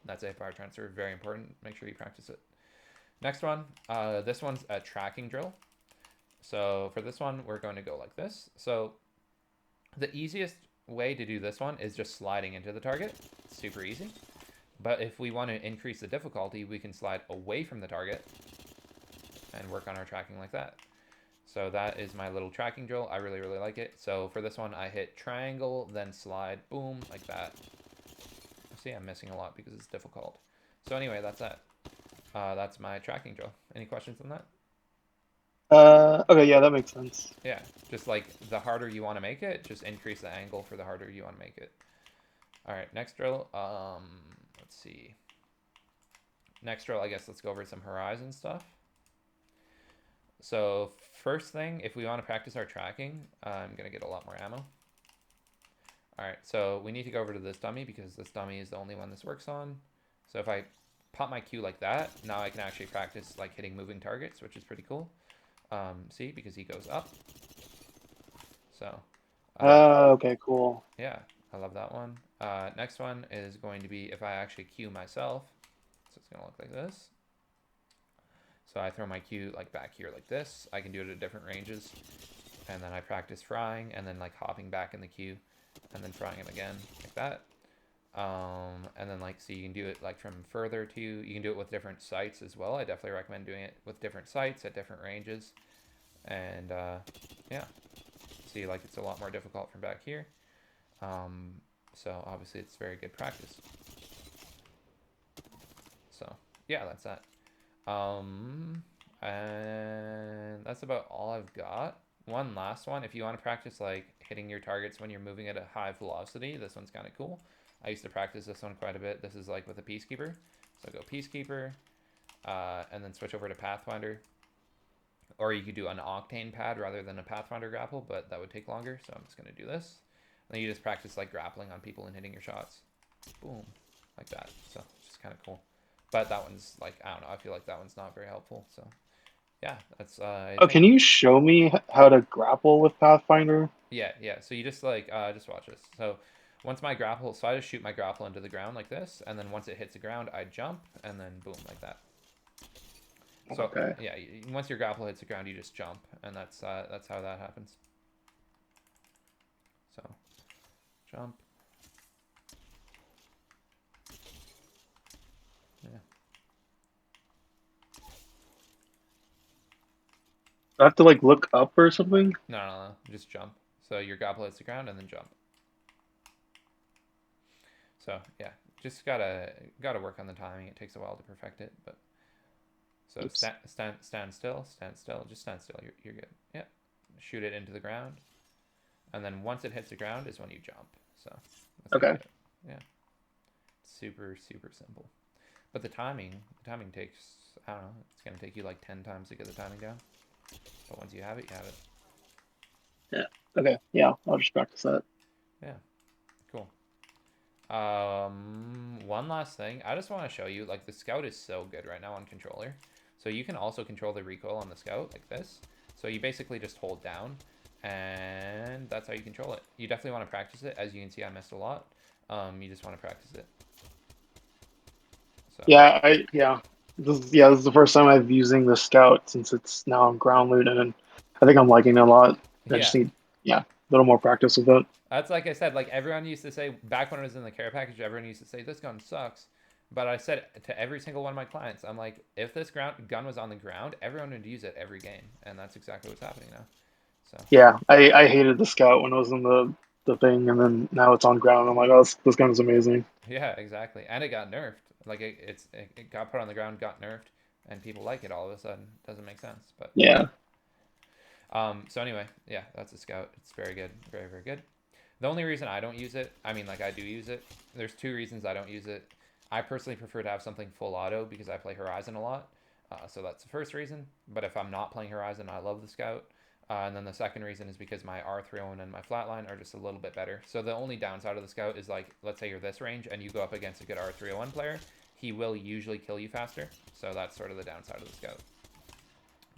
That's a fire transfer, very important. Make sure you practice it. Next one, this one's a tracking drill. So for this one, we're going to go like this. So the easiest way to do this one is just sliding into the target. It's super easy. But if we want to increase the difficulty, we can slide away from the target and work on our tracking like that. So that is my little tracking drill. I really, really like it. So for this one, I hit triangle, then slide, boom, like that. See, I'm missing a lot because it's difficult. So anyway, that's that. That's my tracking drill. Any questions on that? Okay, yeah, that makes sense. Yeah, just like the harder you want to make it, just increase the angle for the harder you want to make it. All right, next drill. Let's see. Next drill, I guess let's go over some horizon stuff. So first thing, if we want to practice our tracking, I'm gonna get a lot more ammo. All right, so we need to go over to this dummy because this dummy is the only one this works on. So if I pop my Q like that, now I can actually practice like hitting moving targets, which is pretty cool. See, because he goes up. So, Okay, cool. yeah, I love that one. Next one is going to be if I actually Q myself. So it's gonna look like this. So I throw my Q like back here like this. I can do it at different ranges. And then I practice frying and then like hopping back in the Q and then frying him again like that. And then like, so you can do it like from further to, you can do it with different sights as well. I definitely recommend doing it with different sights at different ranges. And yeah, see like it's a lot more difficult from back here. So obviously it's very good practice. So yeah, that's that. And that's about all I've got. One last one, if you want to practice like hitting your targets when you're moving at a high velocity, this one's kind of cool. I used to practice this one quite a bit. This is like with a Peacekeeper. So go Peacekeeper, and then switch over to Pathfinder. Or you could do an Octane pad rather than a Pathfinder grapple, but that would take longer, so I'm just going to do this. And then you just practice like grappling on people and hitting your shots. Boom. Like that. So it's just kind of cool. But that one's like, I don't know, I feel like that one's not very helpful. So yeah, that's I Oh, think can you show me how to grapple with Pathfinder? yeah. So you just like just watch this. So once my grapple, so I just shoot my grapple into the ground like this, and then once it hits the ground, I jump, and then boom, like that. So Okay. yeah, once your grapple hits the ground, you just jump, and that's how that happens. So jump. Yeah. I have to like look up or something? No. Just jump. So your grapple hits the ground and then jump. So yeah, just gotta work on the timing. It takes a while to perfect it, but so Oops. stand still, just stand still. You're good. Yeah, shoot it into the ground, and then once it hits the ground is when you jump. So that's how you Okay. do it. Yeah, super simple. But the timing takes, I don't know. It's gonna take you like 10 times to get the timing down. But once you have it, you have it. Yeah. Okay. Yeah, I'll just practice that. Yeah, cool. One last thing. I just want to show you, like, the Scout is so good right now on controller. So you can also control the recoil on the Scout like this. So you basically just hold down, and that's how you control it. You definitely want to practice it. As you can see, I missed a lot. You just want to practice it. So This is the first time I've using the Scout since it's now on ground loot, and I think I'm liking it a lot. I just yeah, need, yeah, a little more practice with it. that's like I said. Like everyone used to say back when I was in the care package, everyone used to say this gun sucks. But I said to every single one of my clients, I'm like, if this gun was on the ground, everyone would use it every game, and that's exactly what's happening now. So Yeah, I hated the Scout when it was in the thing, and then now it's on ground. I'm like, oh, this gun is amazing. yeah, exactly. And it got nerfed. Like it got put on the ground, got nerfed, and people like it all of a sudden. Doesn't make sense, but yeah. Yeah. So anyway, yeah, that's a Scout. It's very good, very good. The only reason I don't use it, I mean, like I do use it. There's two reasons I don't use it. I personally prefer to have something full auto because I play Horizon a lot. So that's the first reason. But if I'm not playing Horizon, I love the Scout. And then the second reason is because my R301 and my Flatline are just a little bit better. So the only downside of the Scout is like, let's say you're this range and you go up against a good R301 player, he will usually kill you faster. So that's sort of the downside of the Scout.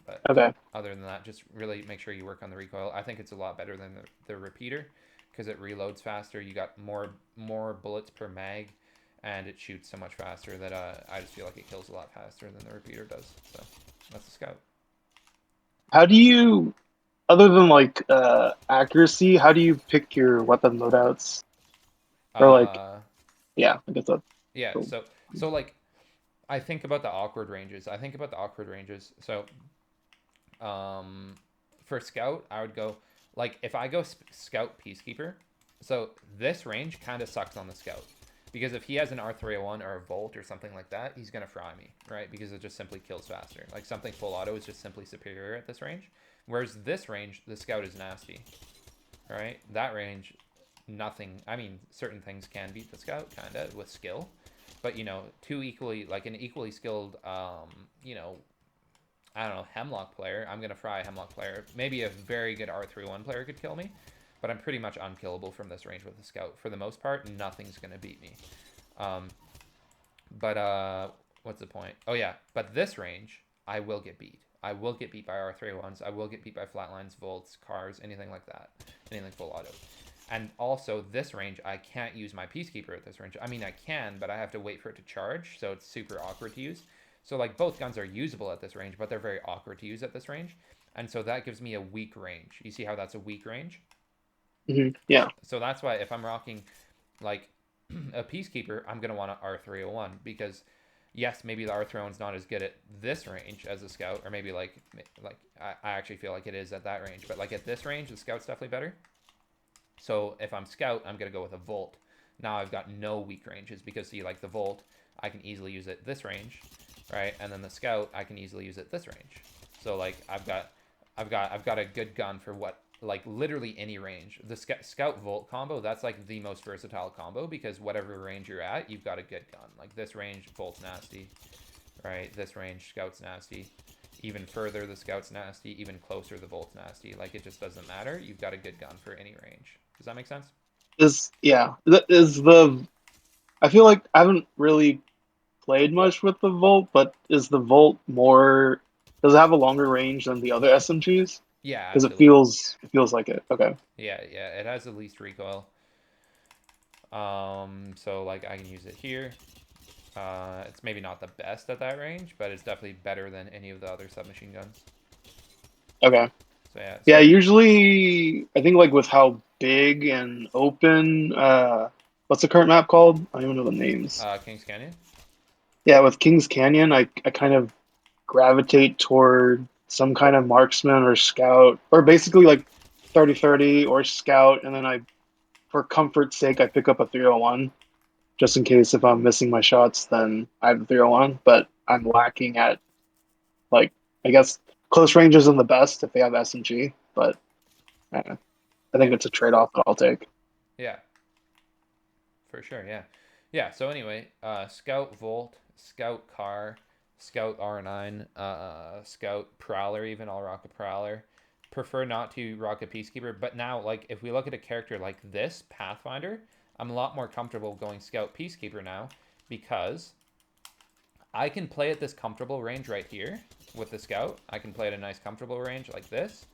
But Okay. other than that, just really make sure you work on the recoil. I think it's a lot better than the repeater because it reloads faster. You got more bullets per mag, and it shoots so much faster that I just feel like it kills a lot faster than the repeater does. So that's the Scout. How do you other than like accuracy, how do you pick your weapon loadouts? Or like, Uh, yeah, I guess that's yeah. cool. So like I think about the awkward ranges. I think about the awkward ranges. So um, for scout, I would go like if I go scout peacekeeper. So this range kind of sucks on the scout because if he has an R301 or a Volt or something like that, he's gonna fry me, right? Because it just simply kills faster. Like something full auto is just simply superior at this range. Whereas this range, the scout is nasty, right? That range, nothing. I mean, certain things can beat the scout kinda with skill, but you know, two equally like an equally skilled, you know, I don't know, Hemlock player. I'm gonna fry a Hemlock player. Maybe a very good R31 player could kill me, but I'm pretty much unkillable from this range with the scout. For the most part, nothing's gonna beat me. Um, but what's the point? Oh yeah, but this range, I will get beat. I will get beat by R31s. I will get beat by flatlines, volts, cars, anything like that. Anything full auto. And also, this range, I can't use my Peacekeeper at this range. I mean, I can, but I have to wait for it to charge, so it's super awkward to use. So, like, both guns are usable at this range, but they're very awkward to use at this range. And so that gives me a weak range. You see how that's a weak range? Yeah. So that's why if I'm rocking, like, a Peacekeeper, I'm going to want an R301 because, yes, maybe the R301's not as good at this range as a Scout, or maybe, I actually feel like it is at that range. But, like, at this range, the Scout's definitely better. So if I'm scout, I'm going to go with a volt. Now I've got no weak ranges because see, like the volt, I can easily use it this range, right? And then the scout, I can easily use it this range. So like I've got a good gun for what like literally any range. The scout volt combo, that's like the most versatile combo because whatever range you're at, you've got a good gun. Like this range, volt's nasty, right? This range, scout's nasty. Even further, the scout's nasty. Even closer, the volt's nasty. Like it just doesn't matter. You've got a good gun for any range. Does that make sense? Is yeah. Is the I feel like I haven't really played much with the Volt, but is the Volt more does it have a longer range than the other SMGs? Yeah, Because absolutely. it feels like it. Okay. Yeah, yeah. It has the least recoil. So like I can use it here. It's maybe not the best at that range, but it's definitely better than any of the other submachine guns. Okay. So yeah. Yeah, So usually I think like with how big and open what's the current map called? I don't even know the names. Kings Canyon. Yeah, with Kings Canyon, I kind of gravitate toward some kind of marksman or scout, or basically like 30-30 or scout, and then for comfort's sake, I pick up a 301 just in case if I'm missing my shots, then I have a 301. But I'm lacking at like I guess close range isn't the best if they have SMG, but I think Yeah. it's a trade off that I'll take. Yeah. For sure. Yeah. Yeah. So anyway, Scout Volt, Scout Car, Scout R9, Scout Prowler. Even I'll rock a Prowler. Prefer not to rock a Peacekeeper, but now like if we look at a character like this Pathfinder, I'm a lot more comfortable going Scout Peacekeeper now because I can play at this comfortable range right here with the Scout. I can play at a nice comfortable range like this.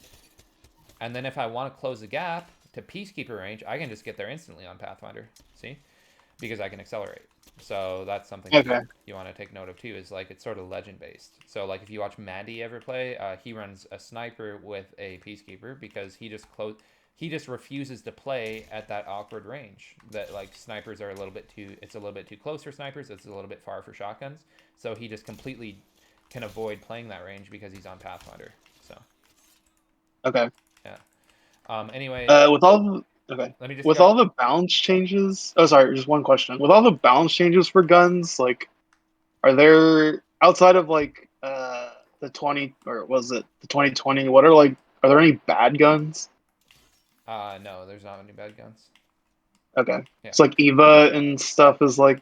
And then if I want to close the gap to Peacekeeper range, I can just get there instantly on Pathfinder. See? Because I can accelerate. So that's something that Okay. you want to take note of too. Is like it's sort of legend based. So like if you watch Mandy ever play, he runs a sniper with a peacekeeper because he just refuses to play at that awkward range. That like snipers are a little bit too. It's a little bit too close for snipers. It's a little bit far for shotguns. So he just completely can avoid playing that range because he's on Pathfinder. So Okay. yeah. Anyway, With all the okay, let me just with go. all the balance changes. Oh, sorry, just one question. With all the balance changes for guns, like, are there outside of like the 20 or was it the 2020? What are like? Are there any bad guns? No, there's not any bad guns. Okay, Yeah. it's like Eva and stuff is like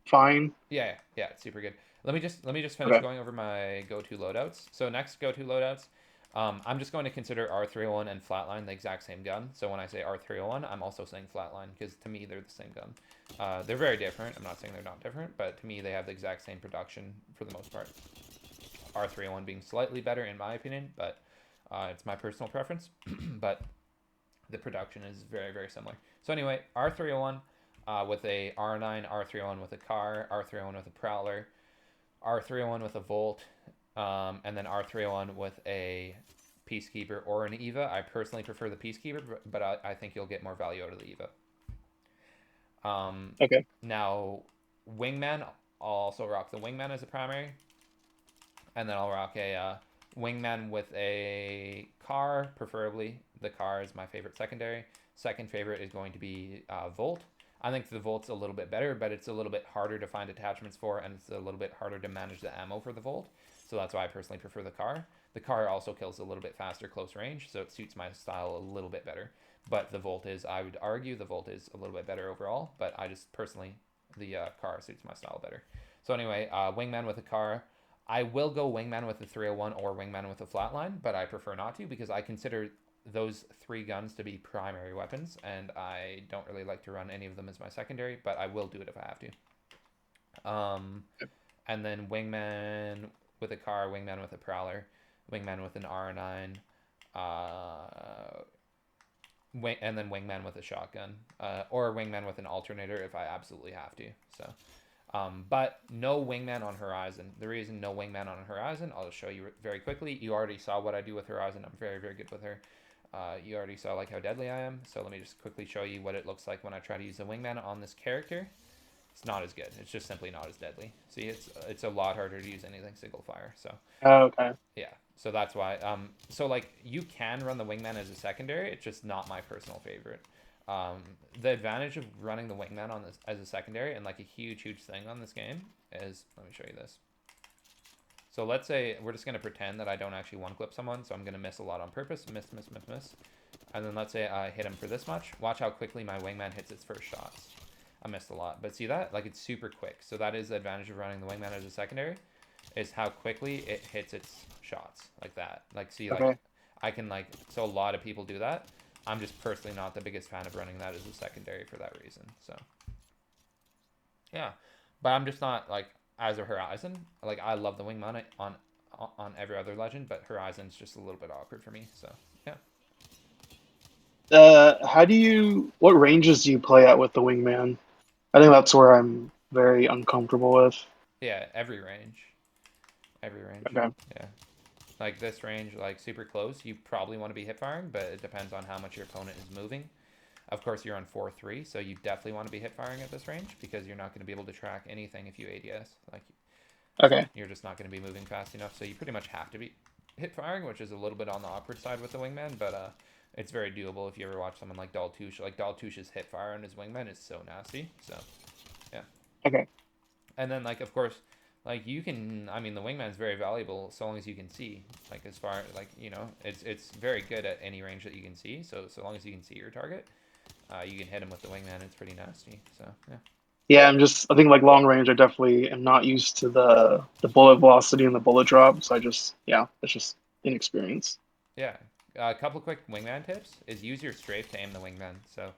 fine. Yeah, yeah, it's super good. Let me just finish Okay, going over my go-to loadouts. So next go-to loadouts, I'm just going to consider R301 and Flatline the exact same gun. So when I say R301, I'm also saying Flatline because to me they're the same gun. They're very different. I'm not saying they're not different, but to me they have the exact same production for the most part. R301 being slightly better in my opinion, but it's my personal preference. But the production is very, very similar. So anyway, R301 with a R9, R301 with a car, R301 with a prowler, R301 with a volt, and then R301 with a Peacekeeper or an Eva. I personally prefer the Peacekeeper, but I think you'll get more value out of the Eva. Okay. Now, Wingman, I'll also rock the Wingman as a primary, and then I'll rock a Wingman with a car, preferably. The car is my favorite secondary. Second favorite is going to be Volt. I think the Volt's a little bit better, but it's a little bit harder to find attachments for, and it's a little bit harder to manage the ammo for the Volt. So that's why I personally prefer the car. The car also kills a little bit faster close range, so it suits my style a little bit better. But the Volt is, I would argue, the Volt is a little bit better overall, but I just personally, the car suits my style better. So anyway, Wingman with a car. I will go Wingman with a 301 or Wingman with a flatline, but I prefer not to because I consider those three guns to be primary weapons, and I don't really like to run any of them as my secondary, but I will do it if I have to. And then Wingman with a car, Wingman with a Prowler, Wingman with an R9, and then Wingman with a shotgun, or a Wingman with an alternator if I absolutely have to. So, but no Wingman on Horizon. The reason no Wingman on Horizon, I'll just show you very quickly. You already saw what I do with Horizon. I'm very, very good with her. You already saw like how deadly I am. So let me just quickly show you what it looks like when I try to use a Wingman on this character. It's not as good. It's just simply not as deadly. See, it's a lot harder to use anything single fire. So Okay. yeah, so that's why. So like you can run the Wingman as a secondary. It's just not my personal favorite. The advantage of running the Wingman on this as a secondary and like a huge thing on this game is, let me show you this. So let's say we're just gonna pretend that I don't actually one clip someone, so I'm gonna miss a lot on purpose, miss, and then let's say I hit him for this much. Watch how quickly my Wingman hits its first shots. I missed a lot, but see that? Like it's super quick. So that is the advantage of running the Wingman as a secondary, is how quickly it hits its shots like that. Like see, like Okay. I can like, so a lot of people do that. I'm just personally not the biggest fan of running that as a secondary for that reason. So yeah, but I'm just not like as a Horizon. Like I love the Wingman on every other legend, but Horizon's just a little bit awkward for me. So yeah. How do you? What ranges do you play at with the wingman? I think that's where I'm very uncomfortable with. Yeah, every range. Every range. Okay. Yeah. Like this range, like super close, you probably want to be hip firing, but it depends on how much your opponent is moving. Of course, you're on 4-3, so you definitely want to be hip firing at this range because you're not going to be able to track anything if you ADS. Like, Okay. you're just not going to be moving fast enough, so you pretty much have to be hip firing, which is a little bit on the awkward side with the wingman, but it's very doable if you ever watch someone like Daltouche. Like Daltouche's hip fire on his wingman is so nasty. So yeah. Okay. And then like of course, like you can, I mean the wingman's very valuable so long as you can see. Like as far like you know, it's very good at any range that you can see. So long as you can see your target, you can hit him with the wingman. It's pretty nasty. So yeah. Yeah, I think like long range, I definitely am not used to the bullet velocity and the bullet drop. So yeah, it's just inexperience. Yeah. A couple quick wingman tips is use your strafe to aim the wingman. So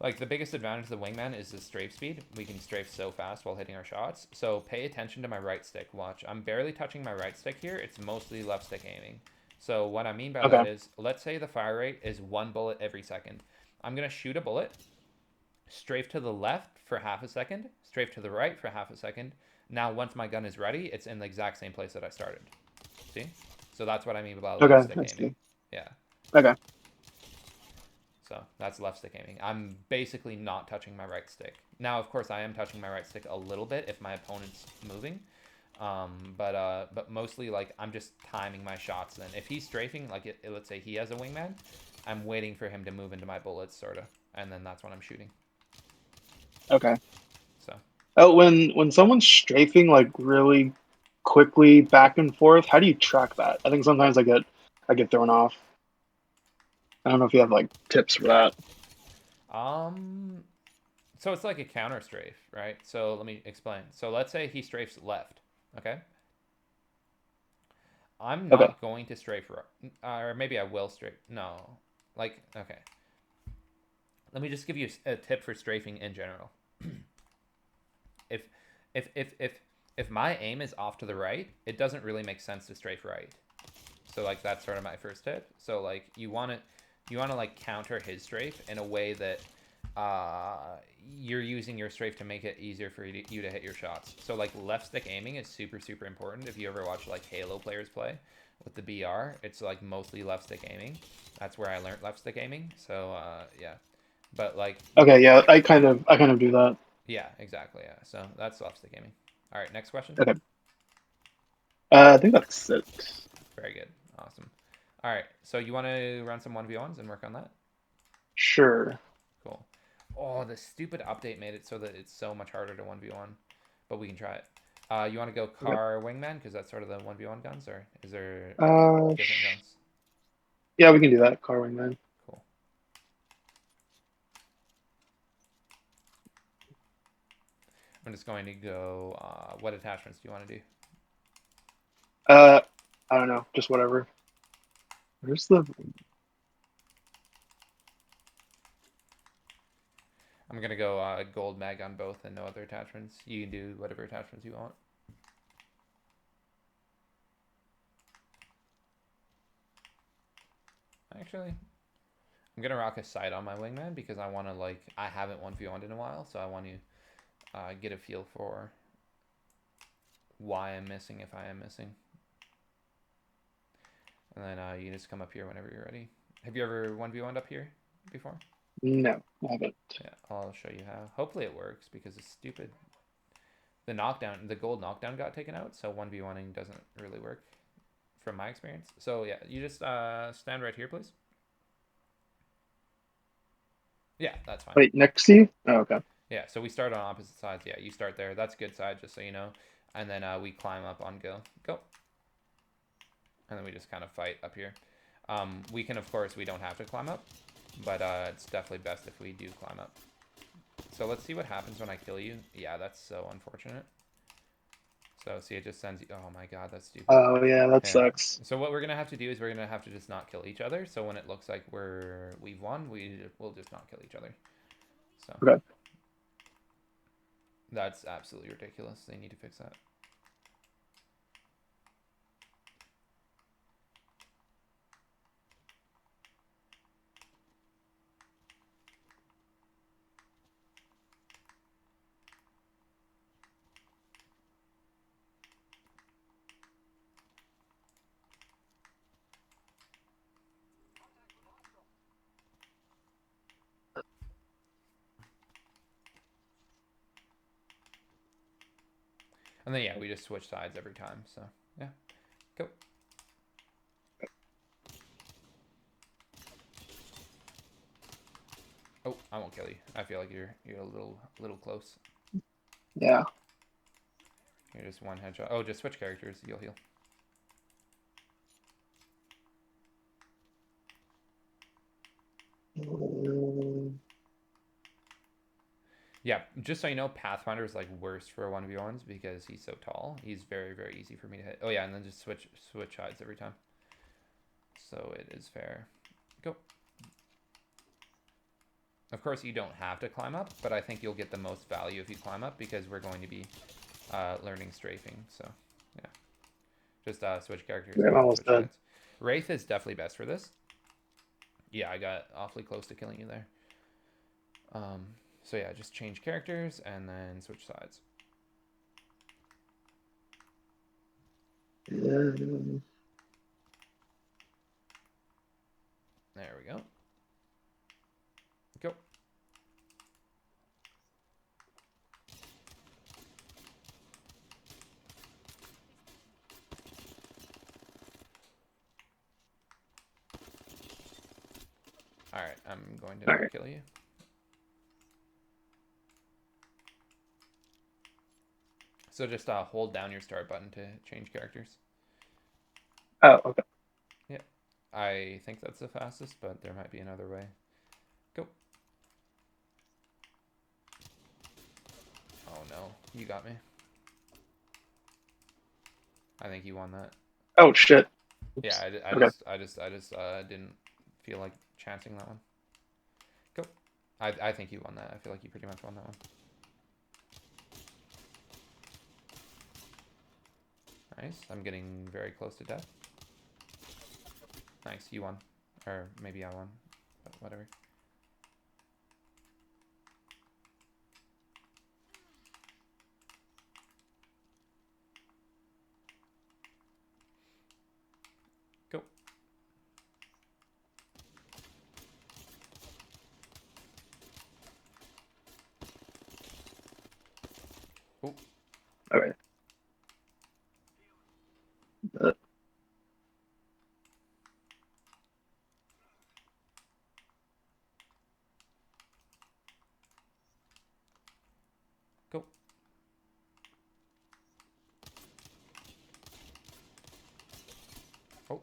like the biggest advantage of the wingman is the strafe speed. We can strafe so fast while hitting our shots. So pay attention to my right stick. Watch. I'm barely touching my right stick here. It's mostly left stick aiming. So what I mean by Okay. that is, let's say the fire rate is 1 bullet every second. I'm going to shoot a bullet, strafe to the left for half a second, strafe to the right for half a second. Now once my gun is ready, it's in the exact same place that I started. See? So that's what I mean by left Okay. stick I aiming. see. Yeah. Okay. So that's left stick aiming. I'm basically not touching my right stick. Now, of course, I am touching my right stick a little bit if my opponent's moving. But mostly like I'm just timing my shots. Then if he's strafing, like let's say he has a wingman, I'm waiting for him to move into my bullets, sorta, and then that's when I'm shooting. Okay. So Oh, when someone's strafing like really quickly back and forth, how do you track that? I think sometimes I get thrown off. I don't know if you have like tips for that. um, so it's like a counter strafe, right? So let me explain. So let's say he strafes left. Okay. I'm Okay. not going to strafe right, or maybe I will strafe. No, like okay. Let me just give you a tip for strafing in general. if if if if if my aim is off to the right, it doesn't really make sense to strafe right. So like that's sort of my first tip. So like you want to like counter his strafe in a way that you're using your strafe to make it easier for you to hit your shots. So like left stick aiming is super important if you ever watch like Halo players play, with the BR. It's like mostly left stick aiming. That's where I learned left stick aiming. So yeah, but like Okay, yeah, I kind of do that. yeah, exactly, yeah. So that's left stick aiming. All right, next question. Okay. I think that's it. Very good, awesome. All right, so you want to run some 1v1s and work on that? Sure. Cool. Oh, the stupid update made it so that it's so much harder to 1v1, but we can try it. You want to go Okay. car wingman because that's sort of the 1v1 guns, or is there Uh, different sh guns? yeah, we can do that. Car wingman. Cool. I'm just going to go. What attachments do you want to do? Uh, I don't know, just whatever. Where's the? I'm gonna go gold mag on both and no other attachments. You can do whatever attachments you want. Actually, I'm gonna rock a sight on my wingman because I want to like I haven't 1v1'd in a while, so I want to get a feel for why I'm missing if I am missing. And then you just come up here whenever you're ready. Have you ever 1v1'd up here before? No, I haven't. Yeah, I'll show you how. Hopefully it works because it's stupid. The knockdown, the gold knockdown got taken out, so 1v1ing doesn't really work from my experience. So yeah, you just stand right here, please. Yeah, that's fine. Wait, next to you? Oh, okay. Yeah, so we start on opposite sides. Yeah, you start there. That's good side, just so you know. And then we climb up on go. Go. And then we just kind of fight up here. We can, of course, we don't have to climb up, but it's definitely best if we do climb up. So let's see what happens when I kill you. Yeah, that's so unfortunate. So see, it just sends you. Oh my god, that's stupid. Oh yeah, that Yeah. sucks. So what we're gonna have to do is we're gonna have to just not kill each other. So when it looks like we've won, we'll just not kill each other. So Okay. that's absolutely ridiculous. They need to fix that. And then yeah, we just switch sides every time. So yeah, go. Oh, I won't kill you. I feel like you're a little close. Yeah. You're just one headshot. Oh, just switch characters. You'll heal. Yeah, just so you know, Pathfinder is like worse for 1v1s because he's so tall. He's very, very easy for me to hit. Oh yeah, and then just switch sides every time. So it is fair. Go. Of course, you don't have to climb up, but I think you'll get the most value if you climb up because we're going to be learning strafing. So yeah, just switch characters, Yeah, I'm almost switch dead. sides. Wraith is definitely best for this. Yeah, I got awfully close to killing you there. So yeah, just change characters and then switch sides. Yeah. There we go. Go. All right, I'm going to All right. kill you. So just hold down your start button to change characters. Oh, okay. Yeah, I think that's the fastest, but there might be another way. Go. Oh no, you got me. I think you won that. Oh shit. Yeah, Oops. I Okay. just, I just, I just didn't feel like chancing that one. Go. I think you won that. I feel like you pretty much won that one. Nice. I'm getting very close to death. Nice, you won. Or maybe I won, but whatever. Go. Oh.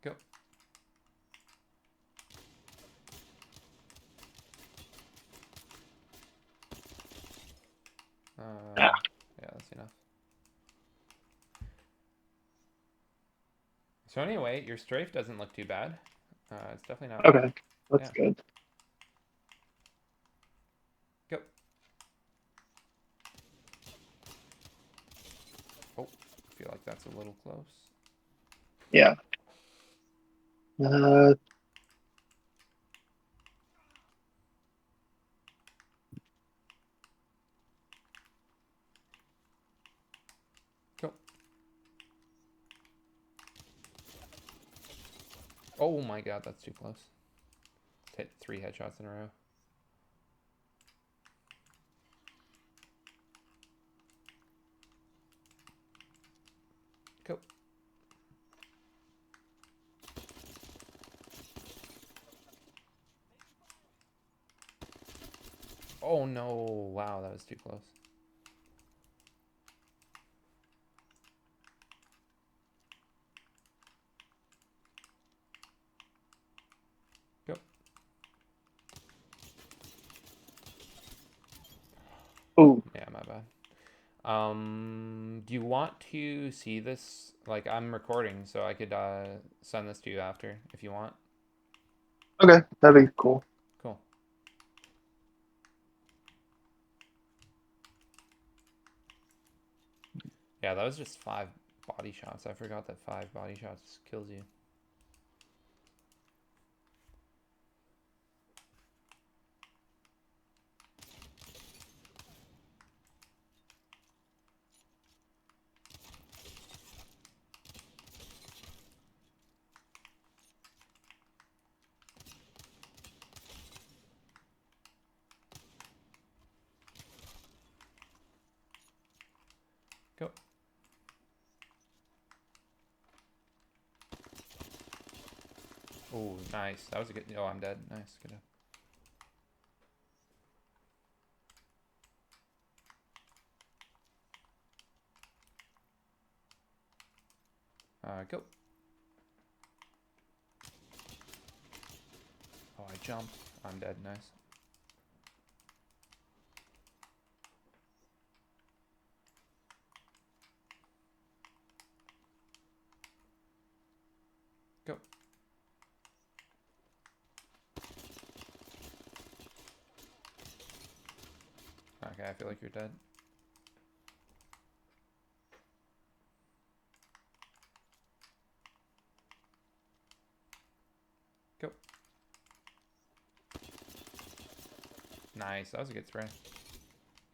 Go. Yeah. Yeah, that's enough. So anyway, your strafe doesn't look too bad. It's definitely not. Okay. That's Yeah. good. Go. Oh, I feel like that's a little close. Yeah. Uh, Go. Oh my god, that's too close. Hit 3 headshots in a row. Go. Oh no, wow, that was too close. Go. oh, Yeah, my bad. Do you want to see this? Like, I'm recording, so I could send this to you after if you want. okay. That'd be cool. Cool. Yeah, that was just 5 body shots. I forgot that 5 body shots kills you. Go. Oh, nice. That was a good. Oh, I'm dead. Nice. Good. Go. Oh, I jumped. I'm dead. Nice. Go. Okay, I feel like you're dead. Go. Nice. That was a good spray.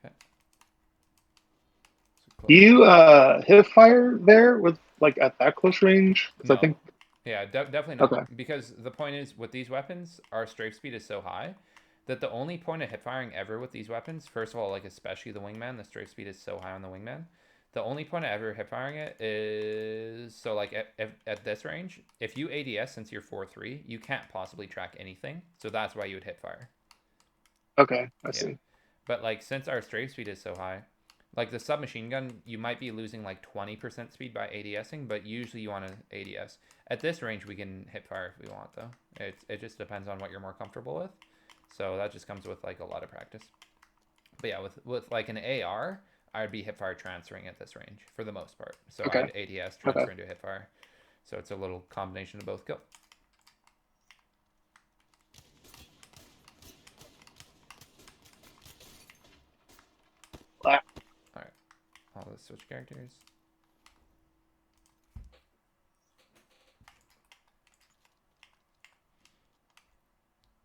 Okay. So Do close. you hip fire there with like at that close range? Because I No. think Yeah, definitely not. okay. Because the point is, with these weapons, our strafe speed is so high that the only point of hip firing ever with these weapons, first of all, like especially the wingman, the strafe speed is so high on the wingman. The only point of ever hip firing it is so like at this range, if you ADS since you're 4-3, you can't possibly track anything. So that's why you would hip fire. Okay, I Yeah. see. But like since our strafe speed is so high, like the submachine gun, you might be losing like 20% speed by ADSing, but usually you want to ADS. At this range, we can hip fire if we want, though. It just depends on what you're more comfortable with. So that just comes with like a lot of practice. But yeah, with like an AR, I'd be hip fire transferring at this range for the most part. So Okay, I'd ADS okay. transfer into hip fire. So it's a little combination of both. Go. Ah, All right. All the switch characters.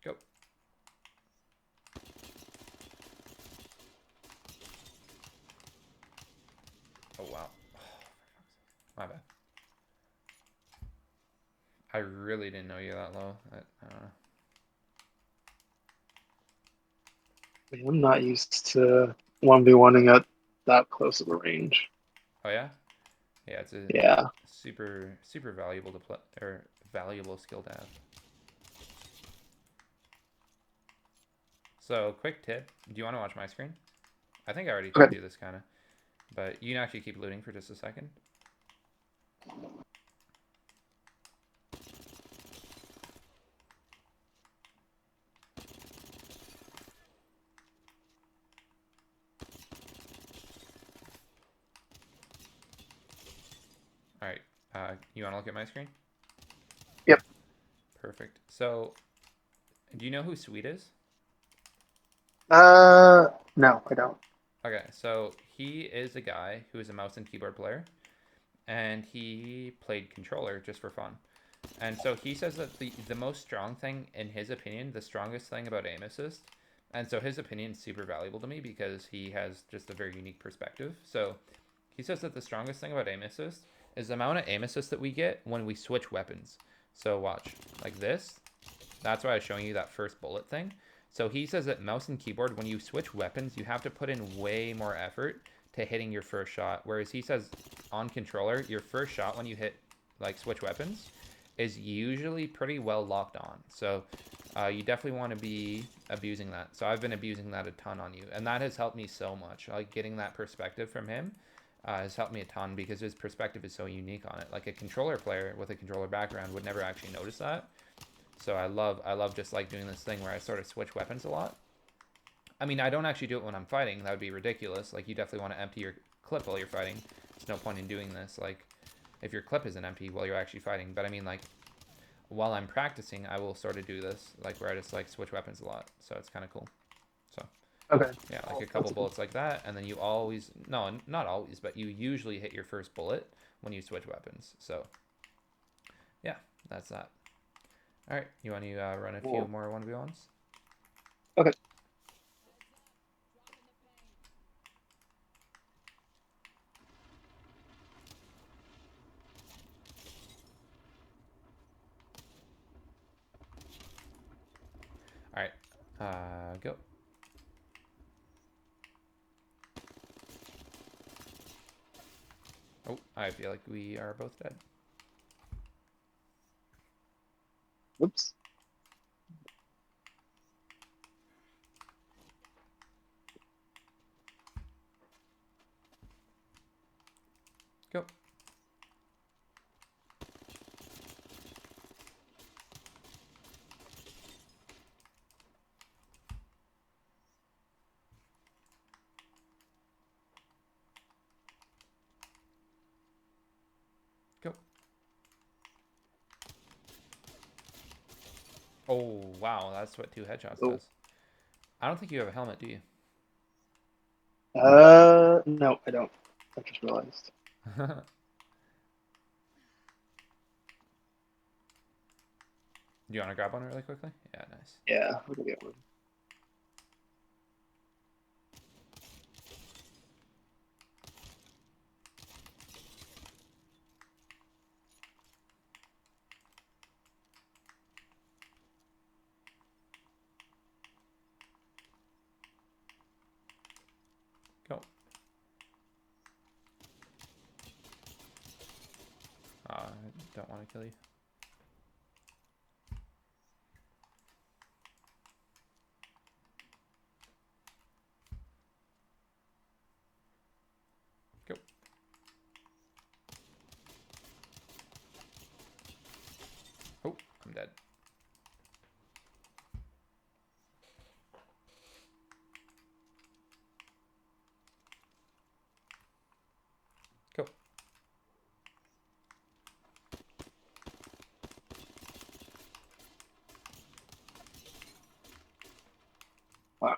Go. Oh wow. My bad. I really didn't know you're that low. I don't know. I'm not used to 1v1ing at that close of a range. Oh yeah. Yeah, it's a Yeah. super valuable to play or valuable skill to have. So, quick tip: do you want to watch my screen? I think I already told Okay. you this kind of, but you can actually keep looting for just a second. All right, you want to look at my screen? Yep. Perfect. So, do you know who Sweet is? No, I don't. Okay, so he is a guy who is a mouse and keyboard player, and he played controller just for fun. And so he says that the most strong thing, in his opinion, the strongest thing about aim assist, and so his opinion is super valuable to me because he has just a very unique perspective. So he says that the strongest thing about aim assist is the amount of aim assist that we get when we switch weapons. So watch, like this. That's why I was showing you that first bullet thing. So he says that mouse and keyboard, when you switch weapons, you have to put in way more effort to hitting your first shot. Whereas he says on controller, your first shot when you hit like switch weapons is usually pretty well locked on. So you definitely want to be abusing that. So I've been abusing that a ton on you, and that has helped me so much. Like getting that perspective from him has helped me a ton because his perspective is so unique on it. Like a controller player with a controller background would never actually notice that. So I love just like doing this thing where I sort of switch weapons a lot. I mean, I don't actually do it when I'm fighting. That would be ridiculous. Like you definitely want to empty your clip while you're fighting. There's no point in doing this. Like if your clip isn't empty while you're actually fighting. But I mean, like while I'm practicing, I will sort of do this, like where I just like switch weapons a lot. So it's kind of cool. So Okay. yeah, like a couple That's good. bullets like that, and then you always, no, not always, but you usually hit your first bullet when you switch weapons. So yeah, that's that. All right, you want to run a few Cool. more 1v1s? Okay. All right, go. Oh, I feel like we are both dead. Oops. Go. Go. Oh, wow, that's what 2 headshots Oh. does. I don't think you have a helmet, do you? No, I don't. I just realized. Do you want to grab one really quickly? Yeah, nice. Yeah, we can get one. Go. I don't want to kill you. Go. Oh, I'm dead. Go. Wow.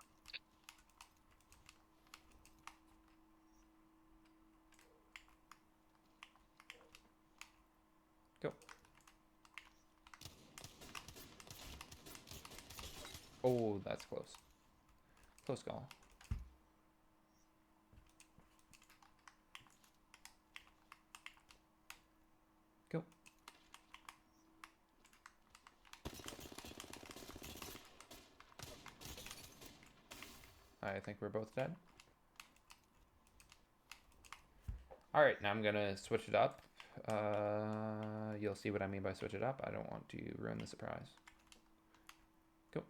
Go. Oh, that's close. Close call. Go. I think we're both dead. All right, now I'm gonna switch it up. You'll see what I mean by switch it up. I don't want to ruin the surprise. Go.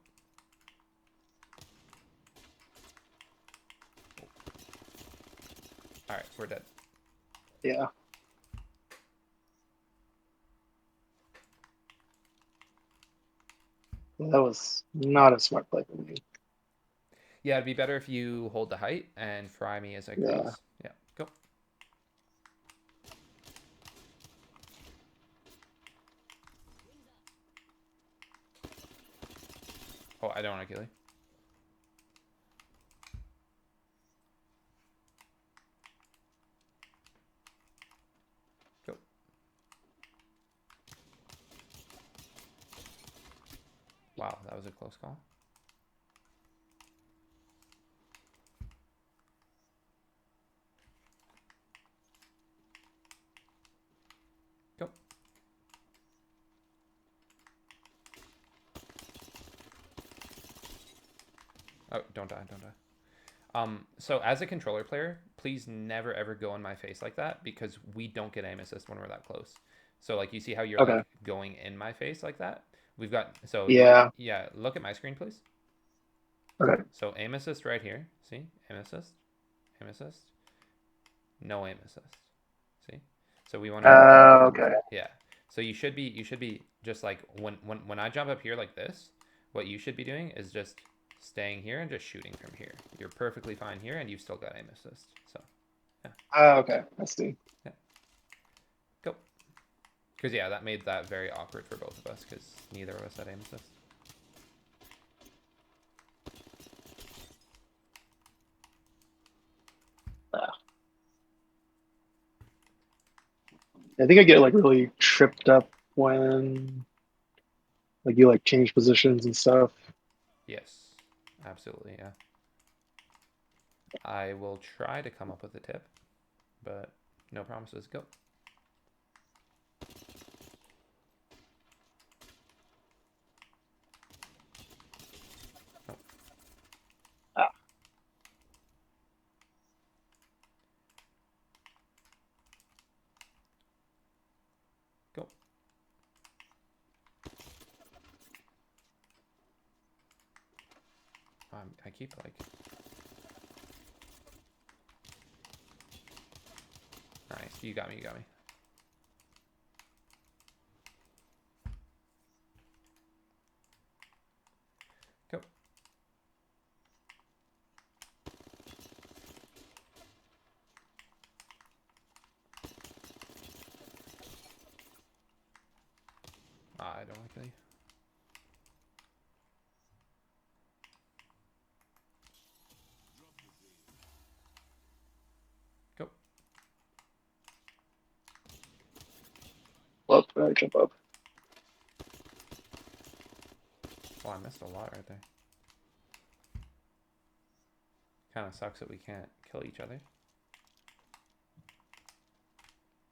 All right, we're dead. Yeah. That was not a smart play for me. Yeah, it'd be better if you hold the height and fry me as I Yeah. crease. Yeah, go. Oh, I don't want to kill you. Go. Wow, that was a close call. Go. Oh, don't die, don't die. So as a controller player, please never ever go in my face like that because we don't get aim assist when we're that close. So like you see how you're Okay. like going in my face like that? We've got so Yeah. yeah, look at my screen please. Okay. So aim assist right here. See? Aim assist. Aim assist. No aim assist. See? So we want to Okay. yeah. So you should be just like when I jump up here like this, what you should be doing is just staying here and just shooting from here. You're perfectly fine here and you've still got aim assist. So yeah. Okay. I see. Yeah. Go. Because yeah, that made that very awkward for both of us because neither of us had aim assist. Ah. I think I get like really tripped up when like you like change positions and stuff. Yes. Absolutely, yeah. I will try to come up with a tip, but no promises. Go. Oh, Ah. go. I keep like nice. You got me. You got me. Go. I don't like any. Go. Well, I jump up. Oh, I missed a lot right there. Kind of sucks that we can't kill each other.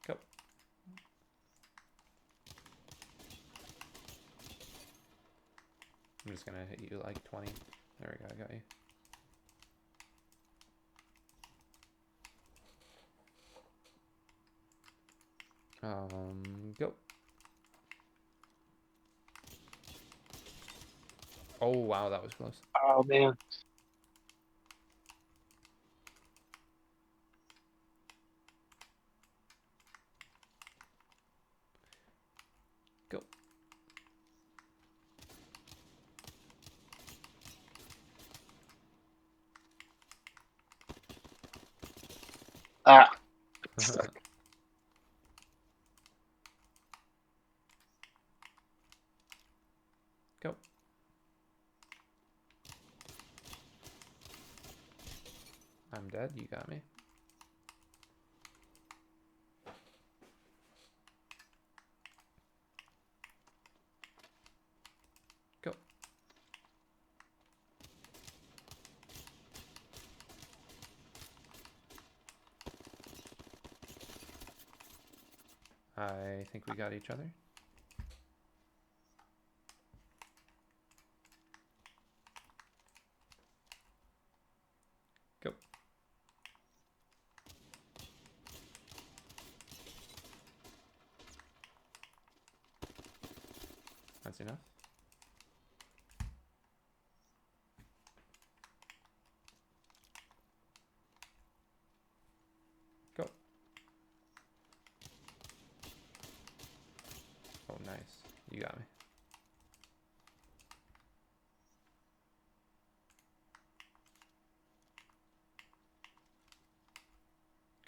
Go. I'm just gonna hit you like 20. There we go. I got you. Go. Oh wow, that was close. Oh man. Go. Ah. Stuck. Go. I'm dead. You got me. Go. I think we got each other. Go. Fancy enough. Go. Oh, nice. You got me.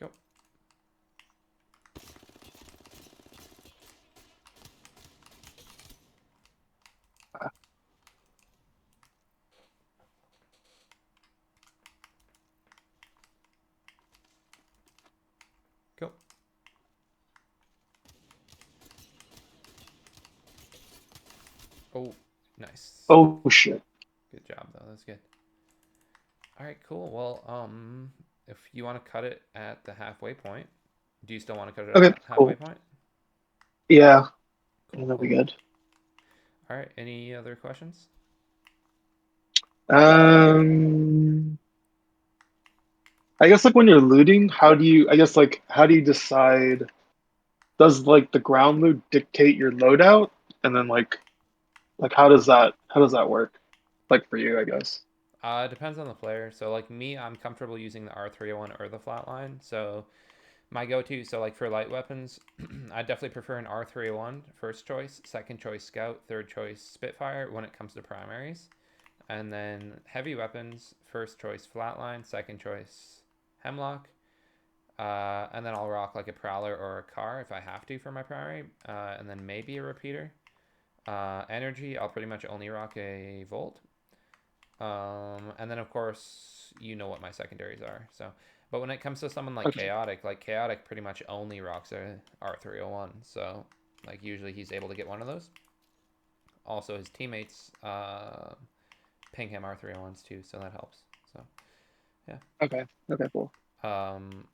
Go. Go. Oh, nice. Oh shit. Good job, though. That's good. All right, cool. Well, if you want to cut it at the halfway point, do you still want to cut it at Okay, the halfway cool. point? Yeah, Cool, that'll be cool. good. All right. Any other questions? Um, I guess like when you're looting, how do you? I guess like how do you decide? Does like the ground loot dictate your loadout, and then like how does that work? Like for you, I guess. It depends on the player. So like me, I'm comfortable using the R301 or the flatline. So my go-to, so like for light weapons, I definitely prefer an R301 first choice, second choice scout, third choice Spitfire when it comes to primaries. And then heavy weapons, first choice flatline, second choice Hemlock. And then I'll rock like a Prowler or a Car if I have to for my primary. And then maybe a repeater. Energy, I'll pretty much only rock a Volt. And then of course, you know what my secondaries are. So, but when it comes to someone Okay. like Chaotic pretty much only rocks a R301. So, like usually he's able to get one of those. Also, his teammates ping him R301s too, so that helps. So, yeah. Okay. Okay. Cool. Um,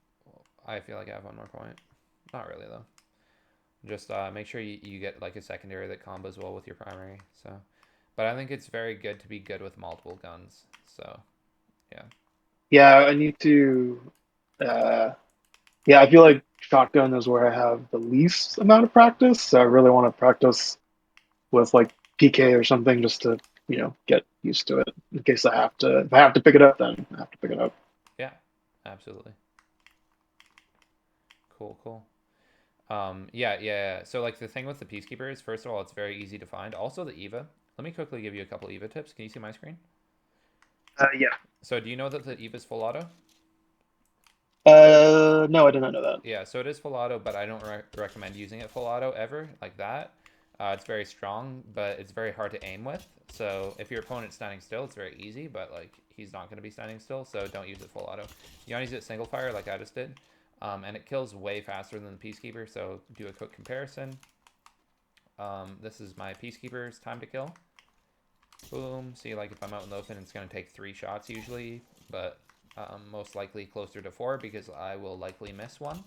I feel like I have one more point. Not really though. Just make sure you get like a secondary that combos well with your primary. So, but I think it's very good to be good with multiple guns. So, yeah. Yeah, I need to. Uh, yeah, I feel like shotgun is where I have the least amount of practice. So I really want to practice with like PK or something just to get used to it in case I have to. If I have to pick it up, then I have to pick it up. Yeah, absolutely. Cool, cool. Yeah. So like the thing with the Peacekeepers, first of all, it's very easy to find. Also the Eva. Let me quickly give you a couple Eva tips. Can you see my screen? Yeah. So do you know that the Eva's full auto? No, I did not know that. Yeah, so it is full auto, but I don't recommend using it full auto ever like that. It's very strong, but it's very hard to aim with. So if your opponent's standing still, it's very easy, but like he's not going to be standing still, so don't use it full auto. You want to use it single fire like I just did, and it kills way faster than the Peacekeeper. So do a quick comparison. This is my Peacekeeper's time to kill. Boom. See, like if I'm out in the open, it's going to take 3 shots usually, but most likely closer to 4 because I will likely miss one.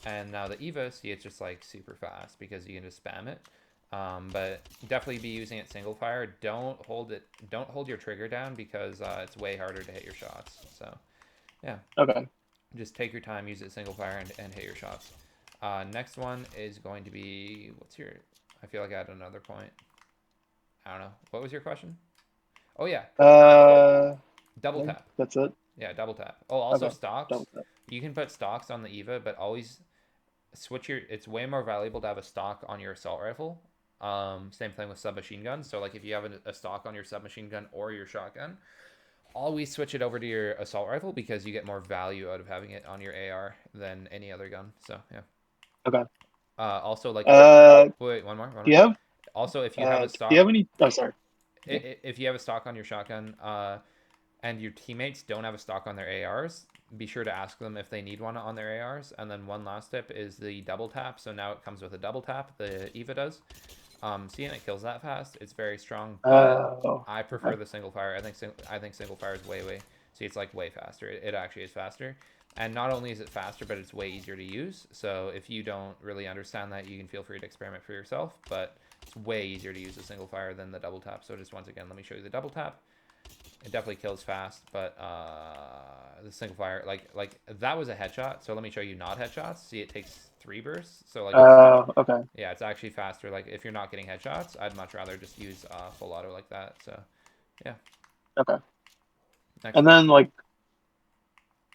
And now the Eva, see, it's just like super fast because you can just spam it. But definitely be using it single fire. Don't hold your trigger down because it's way harder to hit your shots. So yeah, Okay. just take your time, use it single fire, and hit your shots. Next one is going to be I feel like I had another point. I don't know. What was your question? Oh yeah, I double think tap. that's it. Yeah, double tap. Oh, also Okay. stocks. Done with You can put stocks on the Eva, but always switch your. It's way more valuable to have a stock on your assault rifle. Same thing with submachine guns. So like if you have a stock on your submachine gun or your shotgun, always switch it over to your assault rifle because you get more value out of having it on your AR than any other gun. So yeah. that. Okay. Also like if Uh, wait one more one do more. you have Also if you have a do you stock have any? Oh, sorry. Yeah. if you have a stock on your shotgun, and your teammates don't have a stock on their ARs, be sure to ask them if they need one on their ARs. And then one last tip is the double tap. So now it comes with a double tap, the Eva does. Seeing it kills that fast, it's very strong, but Oh. I prefer Okay. the single fire. I think single fire is way. See, it's like way faster. It actually is faster. And not only is it faster, but it's way easier to use. So if you don't really understand that, you can feel free to experiment for yourself. But it's way easier to use a single fire than the double tap. So just once again, let me show you the double tap. It definitely kills fast, but the single fire, like that was a headshot. So let me show you not headshots. See, it takes 3 bursts. So like it's Okay. yeah, it's actually faster. Like if you're not getting headshots, I'd much rather just use full auto like that. So yeah, Okay. next And question. then like,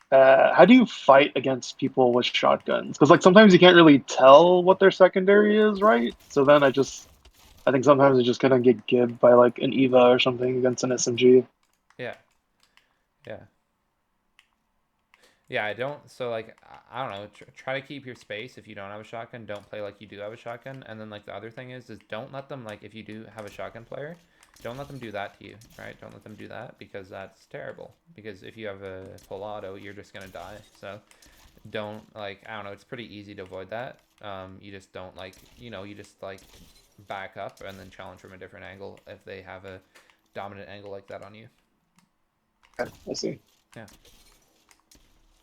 how do you fight against people with shotguns? Because like sometimes you can't really tell what their secondary is, right? So then I think sometimes I just kind of get gibbed by like an Eva or something against an SMG. Yeah, yeah. Yeah, I don't. So like, I don't know. Try to keep your space. If you don't have a shotgun, don't play like you do have a shotgun. And then like the other thing is don't let them like if you do have a shotgun player, don't let them do that to you. Right? Don't let them do that because that's terrible. Because if you have a full auto, you're just gonna die. So don't like. I don't know. It's pretty easy to avoid that. You just don't like. You just like back up and then challenge from a different angle if they have a dominant angle like that on you. Okay, I see. Yeah.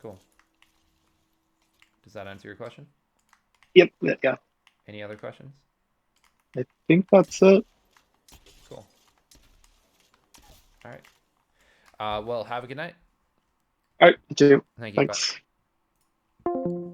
Cool. Does that answer your question? Yep. Yeah. Yeah. Any other questions? I think that's it. Cool. All right. Well, have a good night. All right. You too. Thank you. Bye. Thanks.